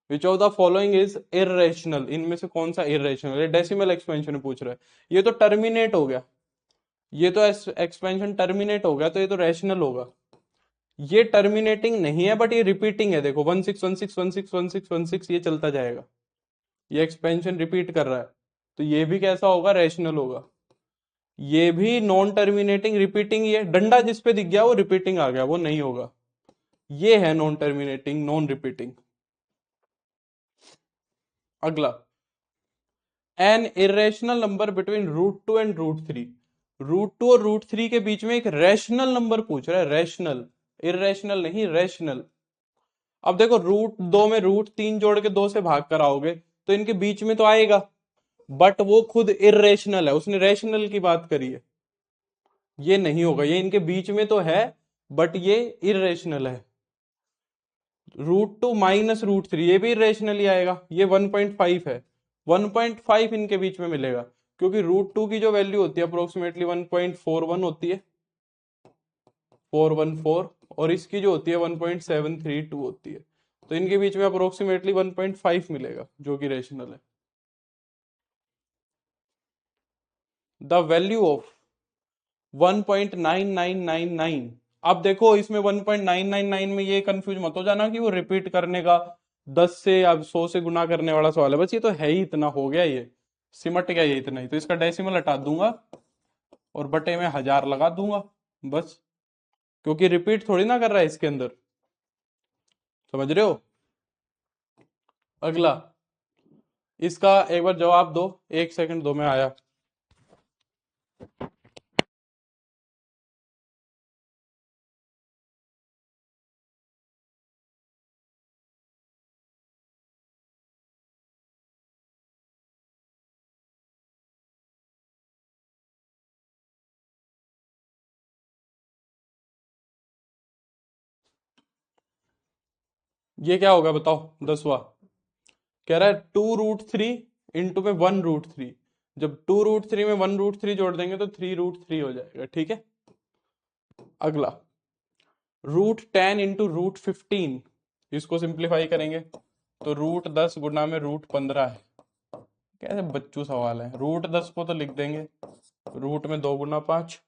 which of the following is irrational, इनमें से कौन सा इरेशनल है, डेसिमल एक्सपेंशन पूछ रहा है। ये तो टर्मिनेट हो गया, ये तो एक्सपेंशन टर्मिनेट हो गया, तो ये तो रैशनल होगा। ये टर्मिनेटिंग नहीं है बट ये रिपीटिंग है, देखो 16 ये चलता जाएगा, ये एक्सपेंशन रिपीट कर रहा है, तो ये भी कैसा होगा, रैशनल होगा। ये भी नॉन टर्मिनेटिंग रिपीटिंग, ये डंडा जिस पे दिख गया वो रिपीटिंग आ गया, वो नहीं होगा, ये है नॉन टर्मिनेटिंग नॉन रिपीटिंग। अगला, N irrational number between √2 and √3, √2 और √3 के बीच में एक रैशनल नंबर पूछ रहा है, रैशनल, इरेशनल नहीं, रैशनल। अब देखो √2 में √3 जोड़ के 2 से भाग कर आओगे तो इनके बीच में तो आएगा, बट वो खुद इरेशनल है, उसने रैशनल की बात करी है, ये नहीं होगा, ये इनके बीच में तो है बट ये इरेशनल है। √2 माइनस √3, ये भी इरेशनल ही आएगा, ये 1.5 है, 1.5 इनके बीच में मिलेगा, क्योंकि √2 की जो वैल्यू होती है अप्रोक्सीमेटली 1.41 होती है, 414, और इसकी जो होती है 1.732 होती है, तो इनके बीच में अप्रोक्सीमेटली 1.5 मिलेगा, जो कि रेशनल है। द वैल्यू ऑफ 1.9999, अब देखो इसमें 1.999 में ये कंफ्यूज मत हो जाना कि वो रिपीट करने का 10 से या 100 से गुना करने वाला सवाल है, बस ये तो है ही इतना, हो गया ये, सिमट गया ये इतना ही, तो इसका डेसिमल हटा दूंगा और बटे में 1000 लगा दूंगा बस, क्योंकि रिपीट थोड़ी ना कर रहा है इसके अंदर, समझ रहे हो। अगला, इसका एक बार जवाब दो, 1 सेकंड दो, मैं आया। ये क्या होगा बताओ, 10वां कह रहा है 2√3 इंटू में 1√3, जब 2√3 में 1√3 जोड़ देंगे तो 3√3 हो जाएगा, ठीक है। अगला, √10 इंटू √15, इसको सिंप्लीफाई करेंगे तो √10 गुना में √15 है, कैसे बच्चू सवाल है। √10 को तो लिख देंगे रूट में 2 गुना 5,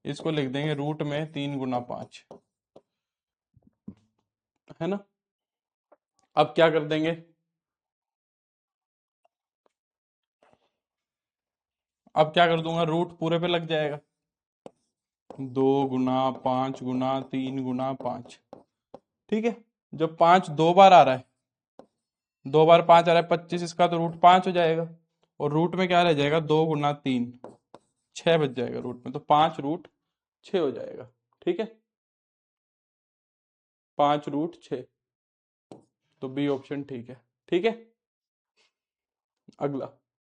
इसको लिख देंगे रूट में 3 गुना 5, है ना। अब क्या कर देंगे, अब क्या कर दूंगा, रूट पूरे पे लग जाएगा, 2 गुना 5 गुना 3 गुना 5, ठीक है। जब 5 दो बार आ रहा है, 2 बार 5 आ रहा है 25, इसका तो √5 हो जाएगा, और रूट में क्या रह जाएगा, 2 गुना 3, 6 बच जाएगा रूट में, तो 5√6 हो जाएगा, ठीक है, 5√6, तो बी ऑप्शन ठीक है, ठीक है। अगला,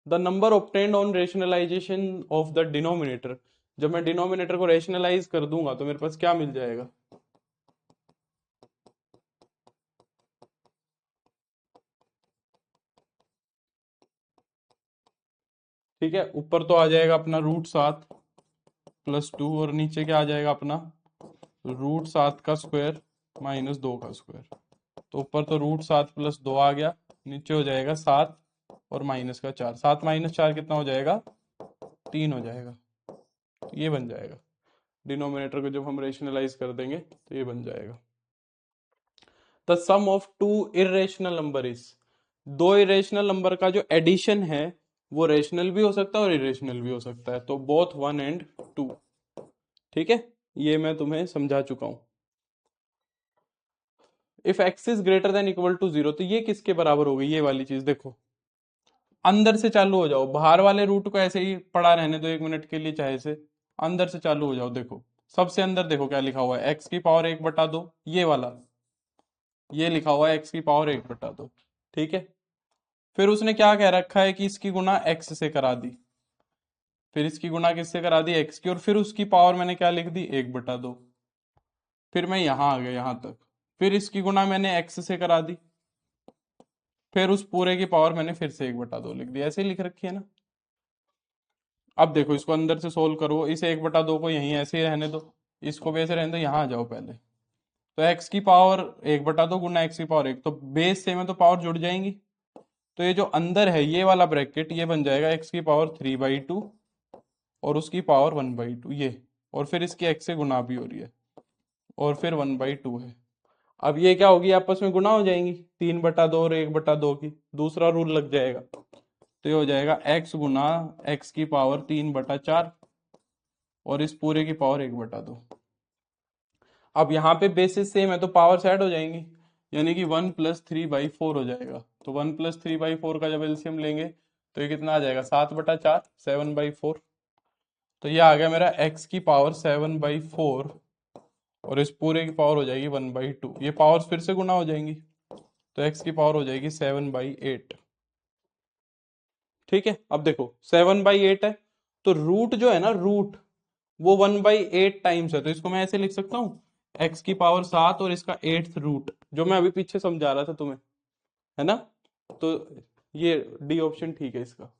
the number obtained on rationalisation of the denominator, जब मैं डिनोमिनेटर को रेशनलाइज कर दूंगा तो मेरे पास क्या मिल जाएगा, ठीक है। ऊपर तो आ जाएगा अपना √7 + 2, और नीचे क्या आ जाएगा अपना √7 का स्क्वायर -2 का स्क्वायर, तो ऊपर तो √7 + 2 आ गया, नीचे हो जाएगा 7 और -4। 7 - 4 कितना हो जाएगा? 3 हो जाएगा। तो ये बन जाएगा, डिनोमिनेटर को जब हम रेशनलाइज कर देंगे तो ये बन जाएगा। The sum of two irrational number is, दो इरेशनल नंबर का जो एडिशन है वो रेशनल भी हो सकता है और इरेशनल भी हो सकता है, तो बोथ 1 and 2। ठीक है, ये मैं तुम्हें समझा चुका हूं। If x is greater than equal to 0, तो ये किसके बराबर हो गई? ये वाली चीज देखो, अंदर से चालू हो जाओ, बाहर वाले रूट को ऐसे ही पड़ा रहने दो 1 मिनट के लिए चाहे से, अंदर से चालू हो जाओ। देखो सबसे अंदर देखो क्या लिखा हुआ है, x⁴1/2, ये वाला, ये लिखा हुआ है x⁴1/2। ठीक है, फिर उसने क्या कह रखा है कि इसकी गुणा x से करा दी, फिर इसकी गुणा किससे करा दी? x की, और फिर उसकी पावर मैंने क्या लिख दी? 1/2। फिर मैं यहां आ गया यहां तक, फिर इसकी गुणा मैंने x से करा दी, फिर उस पूरे की पावर मैंने फिर से 1/2 लिख दी। ऐसे ही लिख रखी है ना। अब देखो इसको अंदर से सोल्व करो, इस 1/2 को यहीं ऐसे ही रहने दो, इसको भी ऐसे रहने दो, यहाँ आ जाओ पहले। तो x की पावर 1/2 गुना x की पावर 1, तो बेस सेम है तो पावर जुड़ जाएंगी। तो ये जो अंदर है ये वाला ब्रैकेट, ये बन जाएगा x⁴3/2 और उसकी पावर 1/2 ये, और फिर इसकी x से गुना भी हो रही है, और फिर 1/2 है। अब ये क्या होगी? आपस में गुना हो जाएंगी, 3/2 और 1/2 की, दूसरा रूल लग जाएगा। तो ये हो जाएगा x गुना x⁴3/4 और इस पूरे की पावर 1/2। अब यहाँ पे बेसिस सेम है तो पावर ऐड हो जाएंगी, यानी कि 1 + 3/4 हो जाएगा। तो 1 + 3/4 का जब एलसीएम लेंगे तो ये कितना आ जाएगा? 7/4, 7/4। तो ये आ गया मेरा x⁴7/4 और इस पूरे की पावर हो जाएगी 1/2। ये पावर्स फिर से गुना हो जाएंगी, तो x की पावर हो जाएगी 7/8। ठीक है, अब देखो 7/8 है, तो रूट जो है ना, रूट वो 1/8 टाइम्स है, तो इसको मैं ऐसे लिख सकता हूँ x⁴7 और इसका 8th रूट, जो मैं अभी पीछे समझा रहा था तुम्हें, है ना। तो ये डी ऑप्शन ठीक है इसका।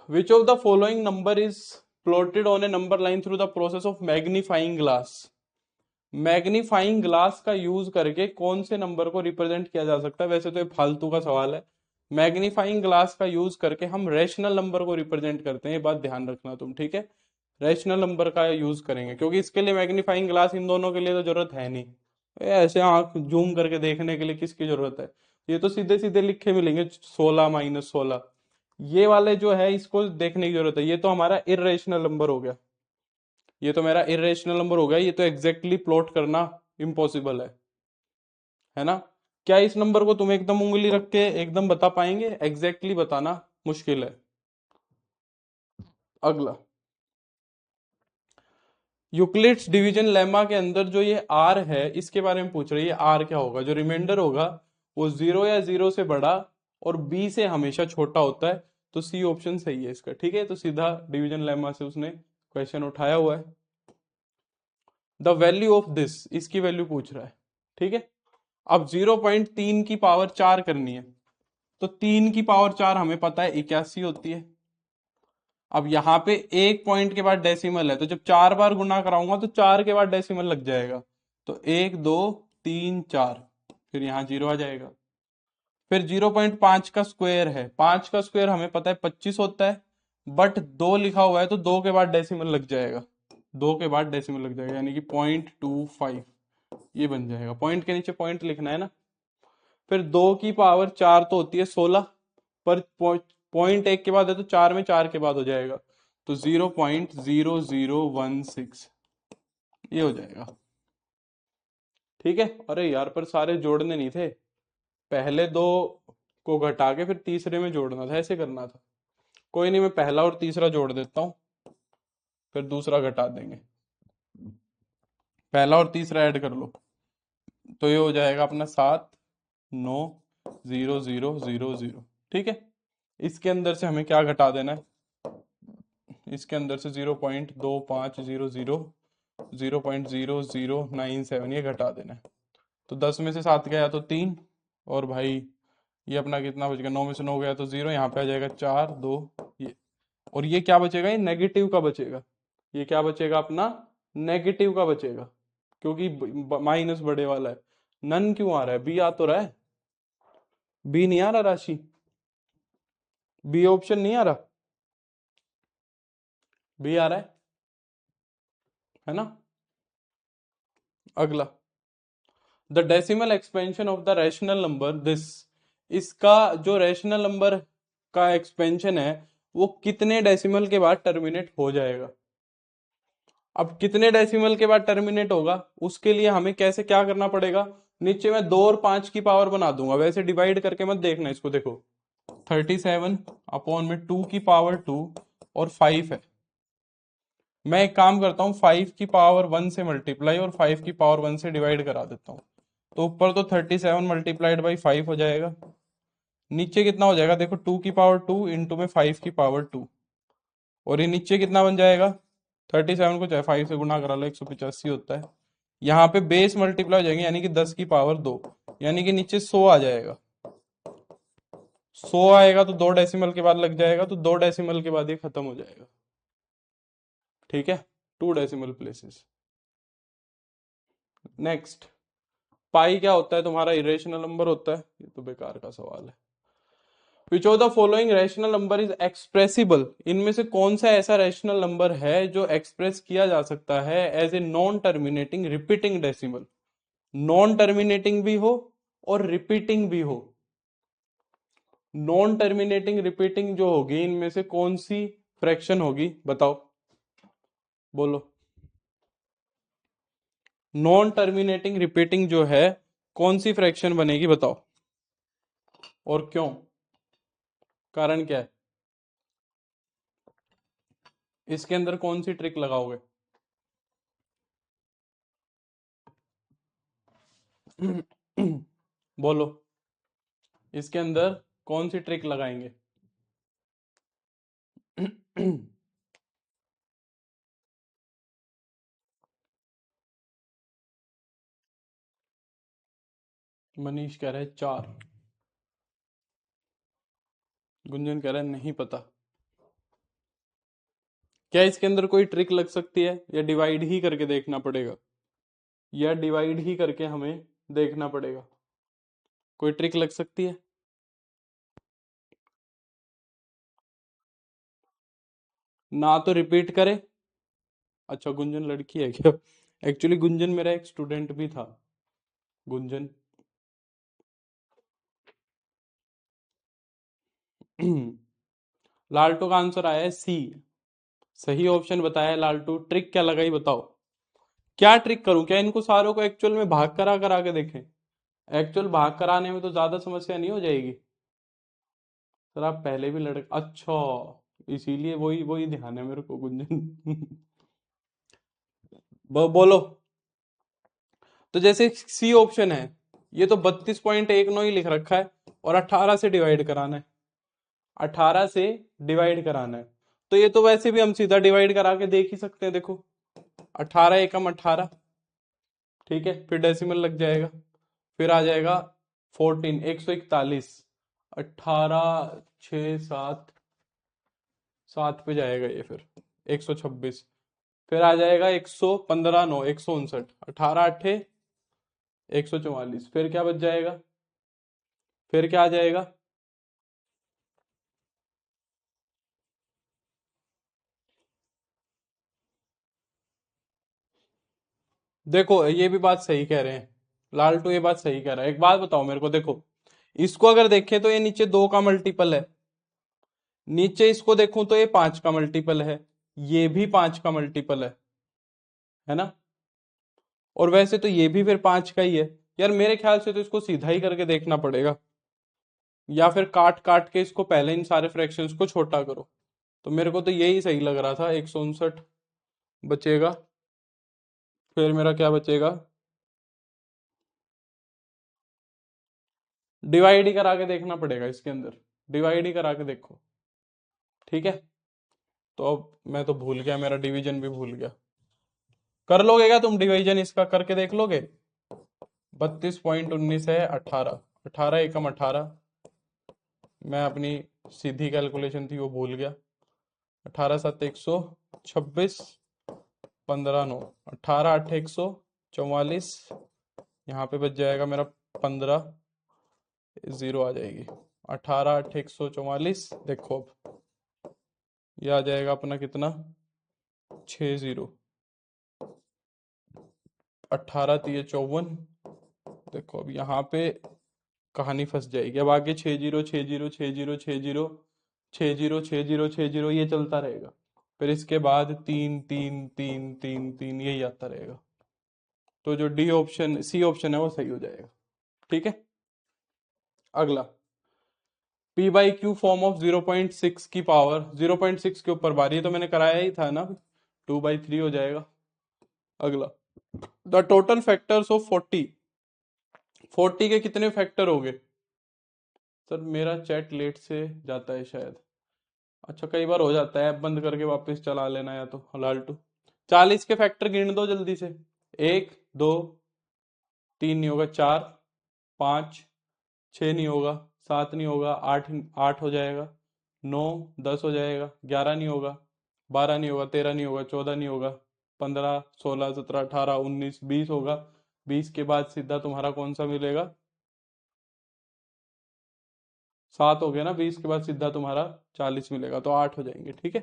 Which of the following number is plotted on A number line through the process of magnifying glass. Magnifying glass का यूज करके कौन से नंबर को रिप्रेजेंट किया जा सकता है? वैसे तो ये फालतू का सवाल है। मैग्नीफाइंग ग्लास का यूज करके हम रैशनल नंबर को रिप्रेजेंट करते हैं, ये बात ध्यान रखना तुम। ठीक है, रैशनल नंबर का यूज करेंगे, क्योंकि इसके लिए मैग्नीफाइंग ग्लास इन दोनों के लिए तो जरूरत है नहीं। ऐसे आंख जूम करके देखने के लिए किसकी जरूरत है? ये तो सीधे सीधे लिखे मिलेंगे, 16 - 16। ये वाले जो है इसको देखने की जरूरत है, ये तो हमारा इरेशनल नंबर हो गया, ये तो मेरा इरेशनल नंबर हो गया, ये तो एग्जैक्टली प्लॉट करना इम्पॉसिबल है ना। क्या इस नंबर को तुम एकदम उंगली रख के एकदम बता पाएंगे? एग्जैक्टली बताना मुश्किल है। अगला, यूक्लिड्स डिवीजन लेमा के अंदर जो ये आर है इसके बारे में पूछ रही है। आर क्या होगा? जो रिमाइंडर होगा वो 0 या 0 से बड़ा और बी से हमेशा छोटा होता है, तो सी ऑप्शन सही है इसका। ठीक है, तो सीधा डिवीजन लेमा से उसने क्वेश्चन उठाया हुआ है। द वैल्यू ऑफ दिस, इसकी वैल्यू पूछ रहा है। ठीक है, अब 0.3 की पावर 4 करनी है, तो 3 की पावर 4 हमें पता है 81 होती है। अब यहाँ पे एक पॉइंट के बाद डेसिमल है, तो जब 4 बार गुना कराऊंगा तो 4 के बाद डेसिमल लग जाएगा, तो 1 2 3 4, फिर यहाँ 0 आ जाएगा। फिर 0.5 का स्क्वायर है, 5 का स्क्वायर हमें पता है 25 होता है, बट 2 लिखा हुआ है तो 2 के बाद डेसिमल लग जाएगा, 2 के बाद डेसिमल लग जाएगा, यानी कि 0.25 ये बन जाएगा। पॉइंट के नीचे पॉइंट लिखना है ना। फिर 2 की पावर 4 तो होती है 16, पर पॉइंट 1 के बाद है तो 4 में 4 के बाद हो जाएगा, तो 0.0016 ये हो जाएगा। ठीक है, अरे यार पर सारे जोड़ने नहीं थे, पहले दो को घटा के फिर तीसरे में जोड़ना था, ऐसे करना था। कोई नहीं, मैं पहला और तीसरा जोड़ देता हूँ, फिर दूसरा घटा देंगे। पहला और तीसरा ऐड कर लो, तो ये हो जाएगा अपना 7 9 0 0 0 0। ठीक है, इसके अंदर से हमें क्या घटा देना है? इसके अंदर से 0.2500 0.0097 ये घटा देना है। तो 10 में से 7 गया तो 3, और भाई ये अपना कितना बच गया? 9 में से 9 गया तो 0, यहाँ पे आ जाएगा 4 2 ये। और ये क्या बचेगा? ये नेगेटिव का बचेगा। ये क्या बचेगा? अपना नेगेटिव का बचेगा, क्योंकि माइनस बड़े वाला है। नन क्यों आ रहा है? बी आ तो रहा है, बी नहीं आ रहा राशि, बी ऑप्शन नहीं आ रहा, बी आ रहा है ना। अगला, the decimal expansion of the rational number this, इसका जो रैशनल नंबर का एक्सपेंशन है वो कितने डेसिमल के बाद टर्मिनेट हो जाएगा। अब कितने डेसिमल के बाद टर्मिनेट होगा उसके लिए हमें कैसे क्या करना पड़ेगा, नीचे मैं 2 और 5 की पावर बना दूंगा, वैसे डिवाइड करके मत देखना इसको। देखो 37 अपॉन में 2 की पावर 2 और 5 है। मैं एक काम करता हूँ, 5 की पावर 1 से मल्टीप्लाई और 5 की पावर 1 से डिवाइड करा देता हूँ। तो ऊपर तो 37 मल्टीप्लाइड बाई 5 हो जाएगा, नीचे कितना हो जाएगा देखो 2 की पावर 2 इंटू में 5 की पावर 2, और ये नीचे कितना बन जाएगा 37 को चाहे 5 से गुना करा लो 185 होता है। यहाँ पे बेस मल्टीप्लाई हो जाएंगे यानी कि 10 की पावर 2, यानी कि नीचे 100 आ जाएगा। 100 आएगा तो 2 डेसिमल के बाद लग जाएगा, तो 2 डेसिमल के बाद ये खत्म हो जाएगा। ठीक है, 2 डेसिमल प्लेसेस। नेक्स्ट, पाई क्या होता है तुम्हारा? इरेशनल नंबर होता है, ये तो बेकार का सवाल है। Which of the following rational number is expressible, इनमें से कौन सा ऐसा रैशनल नंबर है जो एक्सप्रेस किया जा सकता है as a non terminating repeating decimal. Non terminating भी हो और रिपीटिंग भी हो। नॉन टर्मिनेटिंग रिपीटिंग जो होगी इनमें से कौन सी फ्रैक्शन होगी बताओ, बोलो। नॉन टर्मिनेटिंग रिपीटिंग जो है कौन सी फ्रैक्शन बनेगी बताओ, और क्यों, कारण क्या है? इसके अंदर कौन सी ट्रिक लगाओगे? बोलो, इसके अंदर कौन सी ट्रिक लगाएंगे? मनीष कह रहे हैं 4, गुंजन कह रहे हैं नहीं पता। क्या इसके अंदर कोई ट्रिक लग सकती है, या डिवाइड ही करके देखना पड़ेगा, या डिवाइड ही करके हमें देखना पड़ेगा? कोई ट्रिक लग सकती है? ना तो रिपीट करे। अच्छा गुंजन लड़की है क्या? एक्चुअली गुंजन मेरा एक स्टूडेंट भी था, गुंजन। लालटू का आंसर आया है सी, सही ऑप्शन बताया है लालटू। ट्रिक क्या लगाई बताओ? क्या ट्रिक करूं, क्या इनको सारों को एक्चुअल में भाग करा करा के देखें? एक्चुअल भाग कराने में तो ज्यादा समस्या नहीं हो जाएगी? सर आप पहले भी लड़के, अच्छा इसीलिए वही वही ध्यान है मेरे को गुंजन। बोलो। तो जैसे सी ऑप्शन है, ये तो 32.19 ही लिख रखा है और 18 से डिवाइड कराना है, 18 से डिवाइड कराना है। तो ये तो वैसे भी हम सीधा डिवाइड करा के देख ही सकते हैं। देखो 18 एकम 18, ठीक है, फिर डेसिमल लग जाएगा, फिर आ जाएगा 14, 141, 18 6 7, 7 पे जाएगा ये, फिर 126, फिर आ जाएगा 115 9, 159, 18 8 144, फिर क्या बच जाएगा, फिर क्या आ जाएगा? देखो ये भी बात सही कह रहे हैं लालटू, ये बात सही कह रहा है। एक बात बताओ मेरे को, देखो इसको अगर देखें तो ये नीचे 2 का मल्टीपल है, नीचे इसको देखूं तो ये 5 का मल्टीपल है, ये भी 5 का मल्टीपल है ना, और वैसे तो ये भी फिर 5 का ही है। यार मेरे ख्याल से तो इसको सीधा ही करके देखना पड़ेगा, या फिर काट काट के इसको पहले इन सारे फ्रैक्शंस को छोटा करो। तो मेरे को तो यही सही लग रहा था, 159 बचेगा, फिर मेरा क्या बचेगा? डिवाइड ही करा के देखना पड़ेगा इसके अंदर, डिवाइड ही करा के देखो, ठीक है। तो अब मैं तो भूल गया, मेरा डिवीजन भी भूल गया। कर लोगे क्या तुम डिवीजन इसका, करके देख लोगे? 32.19 है 18, 18 एकम 18, मैं अपनी सीधी कैलकुलेशन थी वो भूल गया। 18 7 126, 15 9, 18 8 144, यहाँ पे बच जाएगा मेरा 15, जीरो आ जाएगी। 18 8 144। देखो अब ये आ जाएगा अपना कितना, 60। 18 3 54। देखो अब यहाँ पे कहानी फंस जाएगी। अब आगे 60 60 60 60 60 60 60 ये चलता रहेगा। फिर इसके बाद 3 3 3 3 3 यही आता रहेगा। तो जो डी ऑप्शन सी ऑप्शन है वो सही हो जाएगा। ठीक है। अगला, P by Q form of 0.6 की पावर, 0.6 के ऊपर बार, ये तो मैंने कराया ही था ना, 2/3 हो जाएगा। अगला, द टोटल फैक्टर्स ऑफ 40, 40 के कितने फैक्टर हो गए? सर मेरा चैट लेट से जाता है शायद। अच्छा कई बार हो जाता है, ऐप बंद करके वापस चला लेना, या तो लालटू। 40 के फैक्टर गिन दो जल्दी से। 1 2 3 नहीं होगा, 4 5 6 नहीं होगा, 7 नहीं होगा, 8 8 हो जाएगा, 9 10 हो जाएगा, 11 नहीं होगा, 12 नहीं होगा, 13 नहीं होगा, 14 नहीं होगा, 15 16 17 18 19 20 होगा। 20 के बाद सीधा तुम्हारा कौन सा मिलेगा? 7 हो गया ना, 20 के बाद सीधा तुम्हारा 40 मिलेगा, तो 8 हो जाएंगे। ठीक है।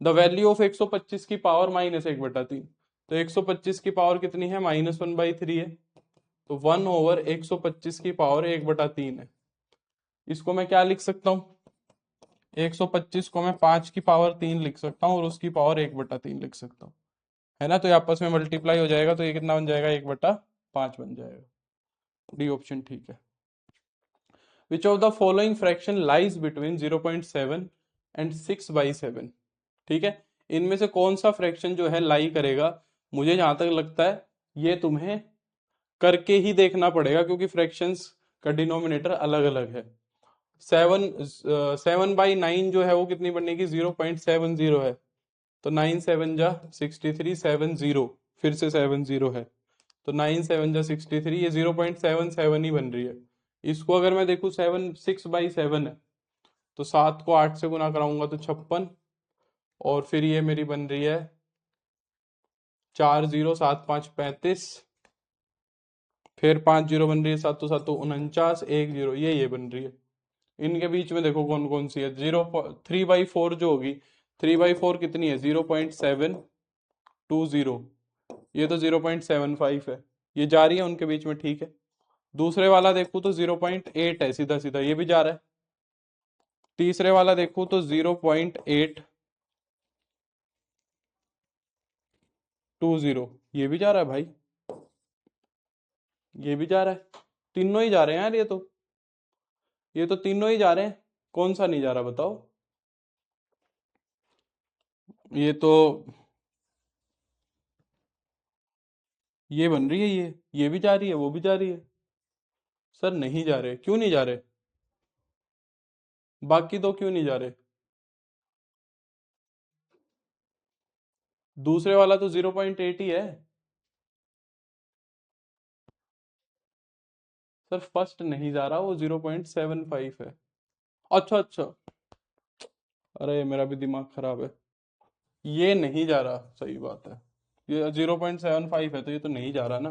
द वैल्यू ऑफ 125 की पावर -1/3। तो 125 की पावर कितनी है? -1/3 है। तो 1/125 की पावर 1/3 है। इसको मैं क्या लिख सकता हूँ? 125 को मैं 5 की पावर 3 लिख सकता हूँ और उसकी पावर 1/3 लिख सकता हूँ, है ना। तो ये आपस में मल्टीप्लाई हो जाएगा, तो ये कितना बन जाएगा? 1/5 बन जाएगा। डी ऑप्शन ठीक है। Which of the following fraction lies between 0.7 and 6/7? ठीक है। इनमें से कौन सा फ्रैक्शन जो है लाई करेगा? मुझे जहां तक लगता है ये तुम्हें करके ही देखना पड़ेगा, क्योंकि फ्रैक्शंस का डिनोमिनेटर अलग अलग है। 7/9 जो है वो कितनी बनेगी? 0.70 है। तो 9 7 जा 63, 70 फिर से 70 है, तो 9 7 जा 63, ये 0.77 ही बन रही है। इसको अगर मैं देखूं 6/7 है, तो 7 को 8 से गुना कराऊंगा तो 56, और फिर ये मेरी बन रही है 4 0 7 5 35, फिर 5 0 बन रही है, 7 7 49, 1 0 ये बन रही है। इनके बीच में देखो कौन कौन सी है। 3/4 जो होगी, 3/4 कितनी है? 0.720। ये तो 0.75 है, ये जा रही है उनके बीच में। ठीक है। दूसरे वाला देखूँ तो 0.8 है, सीधा सीधा ये भी जा रहा है। तीसरे वाला देखूँ तो 0.820, ये भी जा रहा है भाई, ये भी जा रहा है। तीनों ही जा रहे हैं यार, ये तो तीनों ही जा रहे हैं। कौन सा नहीं जा रहा बताओ? ये तो ये बन रही है, ये भी जा रही है, वो भी जा रही है। सर नहीं जा रहे, क्यों नहीं जा रहे? बाकी दो क्यों नहीं जा रहे? दूसरे वाला तो 0.8 ही है। सर फर्स्ट नहीं जा रहा, वो 0.75 है। अच्छा अच्छा, अरे मेरा भी दिमाग खराब है। ये नहीं जा रहा, सही बात है। ये 0.75 है, तो ये तो नहीं जा रहा ना।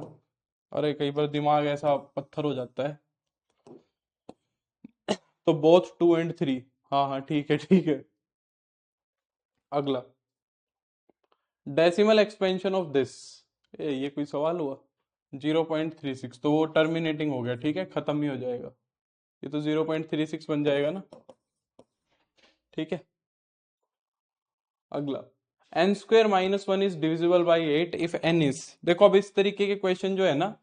अरे कई बार दिमाग ऐसा पत्थर हो जाता है। तो बोथ 2 and 3। हाँ हाँ ठीक है ठीक है। अगला, डेसिमल एक्सपेंशन ऑफ दिस, ये कोई सवाल हुआ? 0.36, तो वो टर्मिनेटिंग हो गया। ठीक है, खत्म ही हो जाएगा। ये तो 0.36 बन जाएगा ना। ठीक है। अगला, n² - 1 is divisible by 8 if n is. देखो अब इस तरीके के क्वेश्चन जो है ना,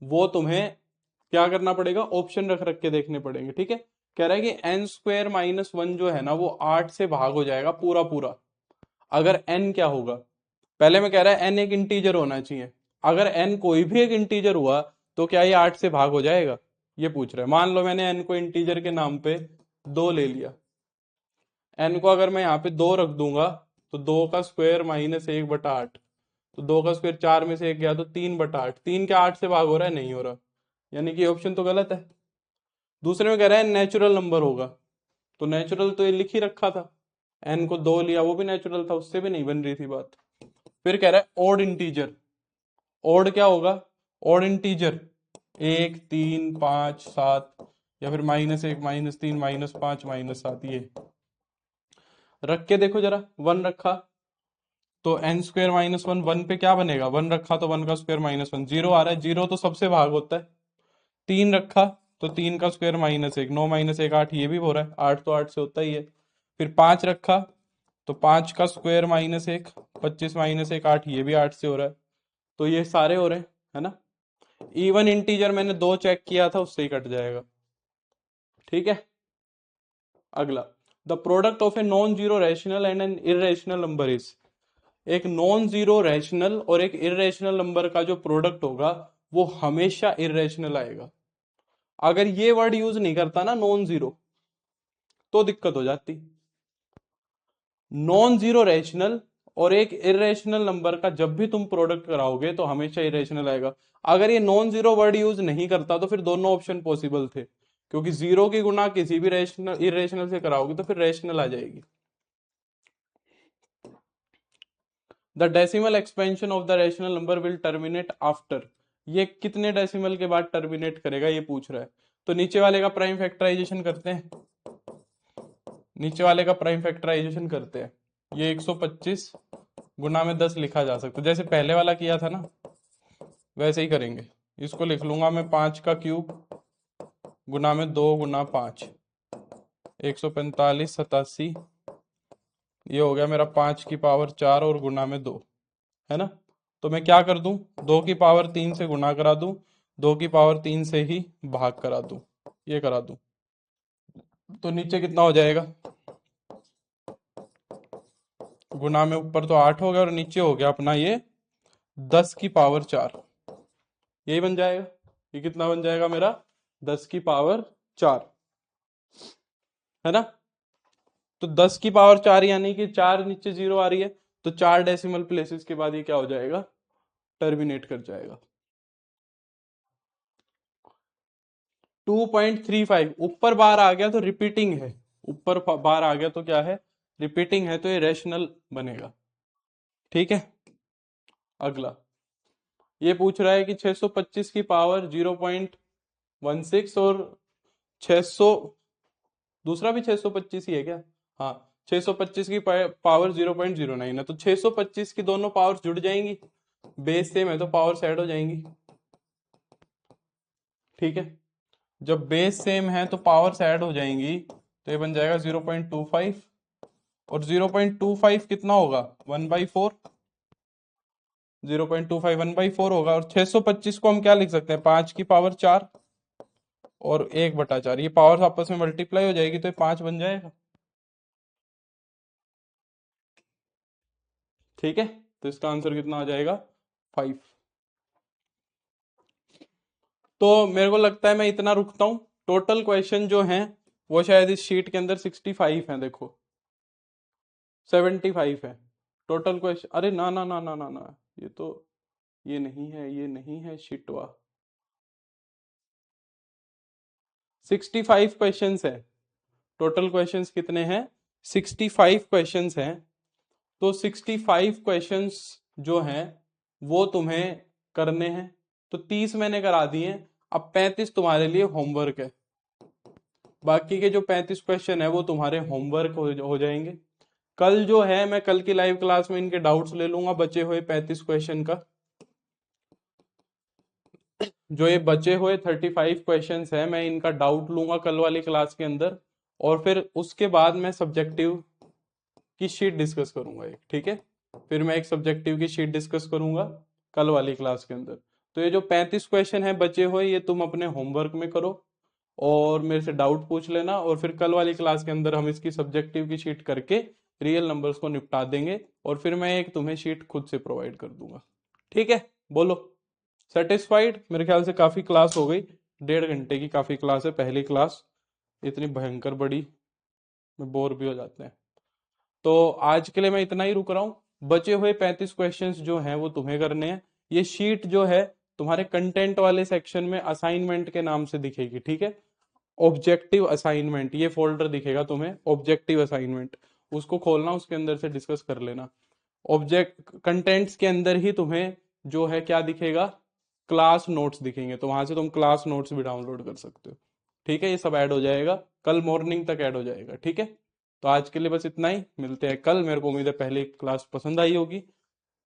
वो तुम्हें क्या करना पड़ेगा? ऑप्शन रख रख के देखने पड़ेंगे। ठीक है। कह रहा है कि n² - 1 जो है ना वो 8 से भाग हो जाएगा पूरा पूरा, अगर n क्या होगा? पहले में कह रहा है n एक इंटीजर होना चाहिए। अगर n कोई भी एक इंटीजर हुआ तो क्या ये 8 से भाग हो जाएगा? ये पूछ रहा है। मान लो मैंने n को इंटीजर के नाम पे 2 ले लिया। n को अगर मैं यहाँ पे 2 रख दूंगा, तो 2 का स्क्वायर -1/8, तो 2 का स्क्वायर 4 में से 1 गया, तो 3/8। 3 क्या 8 से भाग हो रहा है? नहीं हो रहा, यानी कि ऑप्शन तो गलत है। दूसरे में कह रहा है नेचुरल नंबर होगा, तो नेचुरल तो ये लिख ही रखा था। n को 2 लिया, वो भी नेचुरल था, उससे भी नहीं बन रही थी बात। फिर कह रहा है ओड इंटीजर, ऑड क्या होगा? ऑड इंटीजर 1 3 5 7, या फिर -1 -3 -5 -7, ये रख के देखो जरा। 1 रखा तो n स्क्वेयर -1, 1 पे क्या बनेगा? 1 रखा तो 1 का स्क्वायर -1, 0 आ रहा है, 0 तो सबसे भाग होता है। 3 रखा तो 3 का स्क्वायर -1, 9 -1 8, ये भी हो रहा है, 8 तो 8 से होता ही है। फिर 5 रखा तो 5 का स्क्वायर -1, 25 -1 8, ये भी 8 से हो रहा है। तो ये सारे हो रहे हैं, है ना। इवन इंटीजर मैंने 2 चेक किया था, उससे ही कट जाएगा। ठीक है। अगला, the product of a non zero rational and N irrational number is. एक नॉन जीरो रैशनल और एक इरेशनल नंबर का जो प्रोडक्ट होगा वो हमेशा इरेशनल आएगा। अगर ये वर्ड यूज नहीं करता ना नॉन जीरो, तो दिक्कत हो जाती। नॉन जीरो रैशनल और एक इरेशनल नंबर का जब भी तुम प्रोडक्ट कराओगे तो हमेशा इरेशनल आएगा। अगर ये नॉन जीरो वर्ड यूज नहीं करता तो फिर दोनों ऑप्शन पॉसिबल थे, क्योंकि जीरो की गुना किसी भी रैशनल इरेशनल से कराओगे तो फिर रैशनल आ जाएगी। The decimal expansion of the rational number will terminate after. ये कितने डेसिमल के बाद टर्मिनेट करेगा ये पूछ रहा है। तो नीचे वाले का प्राइम फैक्टराइजेशन करते हैं। नीचे वाले का प्राइम फैक्टराइजेशन करते हैं। ये 125 गुना में 10 लिखा जा सकता है, जैसे पहले वाला किया था ना वैसे ही करेंगे। इसको लिख लूंगा मैं 5 का क्यूब गुना में 2 गुना 5, 145 87, ये हो गया मेरा 5 की पावर 4 और गुना में 2, है ना। तो मैं क्या कर दूं, 2 की पावर 3 से गुना करा दूं, 2 की पावर 3 से ही भाग करा दूं, ये करा दूं। तो नीचे कितना हो जाएगा? गुना में ऊपर तो 8 हो गया और नीचे हो गया अपना ये 10 की पावर 4, यही बन जाएगा। ये कितना बन जाएगा मेरा? 10 की पावर 4, है ना। तो 10 की पावर 4 यानी कि 4 नीचे 0 आ रही है, तो 4 डेसिमल प्लेसेस के बाद ये क्या हो जाएगा? टर्मिनेट कर जाएगा। 2.35 ऊपर बार आ गया तो रिपीटिंग है, ऊपर बार आ गया तो क्या है? रिपीटिंग है, तो ये रैशनल बनेगा। ठीक है। अगला, ये पूछ रहा है कि 625 की पावर 0.16 और 600, दूसरा भी 625 ही है क्या? हाँ, 625 की पावर 0.09 है, तो 625 की दोनों पावर जुड़ जाएंगी, बेस सेम है तो पावर ऐड हो जाएंगी। ठीक है। जब बेस सेम है तो पावर्स ऐड हो जाएंगी, तो ये बन जाएगा 0.25, और 0.25 कितना होगा? 1/4, 0.25 1/4 होगा। और 625 को हम क्या लिख सकते हैं? 5 की पावर 4 और 1/4, ये पावर्स आपस में मल्टीप्लाई हो जाएगी तो ये 5 बन जाएगा। ठीक है, तो इसका आंसर कितना आ जाएगा? 5। तो मेरे को लगता है मैं इतना रुकता हूं। टोटल क्वेश्चन जो हैं वो शायद इस शीट के अंदर 65 हैं, देखो 75 है टोटल क्वेश्चन। अरे ना ना ना ना ना ना, ये तो, ये नहीं है, ये नहीं है शिटवा। 65 क्वेश्चंस है। टोटल क्वेश्चंस कितने हैं? 65 क्वेश्चंस हैं। तो 65 क्वेश्चंस जो हैं वो तुम्हें करने हैं। तो 30 मैंने करा दिए, अब 35 तुम्हारे लिए होमवर्क है। बाकी के जो 35 क्वेश्चन है वो तुम्हारे होमवर्क हो जाएंगे। कल जो है मैं कल की लाइव क्लास में इनके डाउट्स ले लूंगा, बचे हुए 35 क्वेश्चन का। जो ये बचे हुए 35 क्वेश्चंस है मैं इनका डाउट लूंगा कल वाली क्लास के अंदर, और फिर उसके बाद मैं सब्जेक्टिव की शीट डिस्कस करूंगा एक। ठीक है, फिर मैं एक सब्जेक्टिव की शीट डिस्कस करूंगा कल वाली क्लास के अंदर। तो ये जो 35 क्वेश्चन है बचे हुए, ये तुम अपने होमवर्क में करो और मेरे से डाउट पूछ लेना, और फिर कल वाली क्लास के अंदर हम इसकी सब्जेक्टिव की शीट करके रियल नंबर्स को निपटा देंगे, और फिर मैं एक तुम्हें शीट खुद से प्रोवाइड कर दूंगा। ठीक है, बोलो सेटिस्फाइड? मेरे ख्याल से काफी क्लास हो गई, 1.5 घंटे की काफी क्लास है, पहली क्लास इतनी भयंकर बड़ी में बोर भी हो जाते हैं। तो आज के लिए मैं इतना ही रुक रहा हूँ। बचे हुए 35 क्वेश्चंस जो हैं वो तुम्हें करने हैं। ये शीट जो है तुम्हारे कंटेंट वाले सेक्शन में असाइनमेंट के नाम से दिखेगी। ठीक है, ऑब्जेक्टिव असाइनमेंट, ये फोल्डर दिखेगा तुम्हें ऑब्जेक्टिव असाइनमेंट, उसको खोलना, उसके अंदर से डिस्कस कर लेना। ऑब्जेक्ट कंटेंट्स के अंदर ही तुम्हें जो है क्या दिखेगा, क्लास नोट्स दिखेंगे, तो वहां से तुम क्लास नोट्स भी डाउनलोड कर सकते हो। ठीक है, ये सब ऐड हो जाएगा, कल मॉर्निंग तक ऐड हो जाएगा। ठीक है, तो आज के लिए बस इतना ही, मिलते हैं कल। मेरे को उम्मीद है पहली क्लास पसंद आई होगी।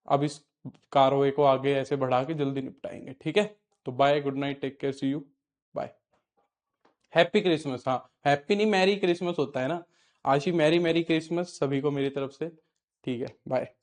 अब इस कार्रवाई को आगे ऐसे बढ़ा के जल्दी निपटाएंगे। ठीक है, तो bye, good night, take care, see you, bye. Happy Christmas. हाँ, हैप्पी नहीं, मैरी क्रिसमस होता है ना। आशी, मैरी मैरी क्रिसमस सभी को मेरी तरफ से। ठीक है, बाय।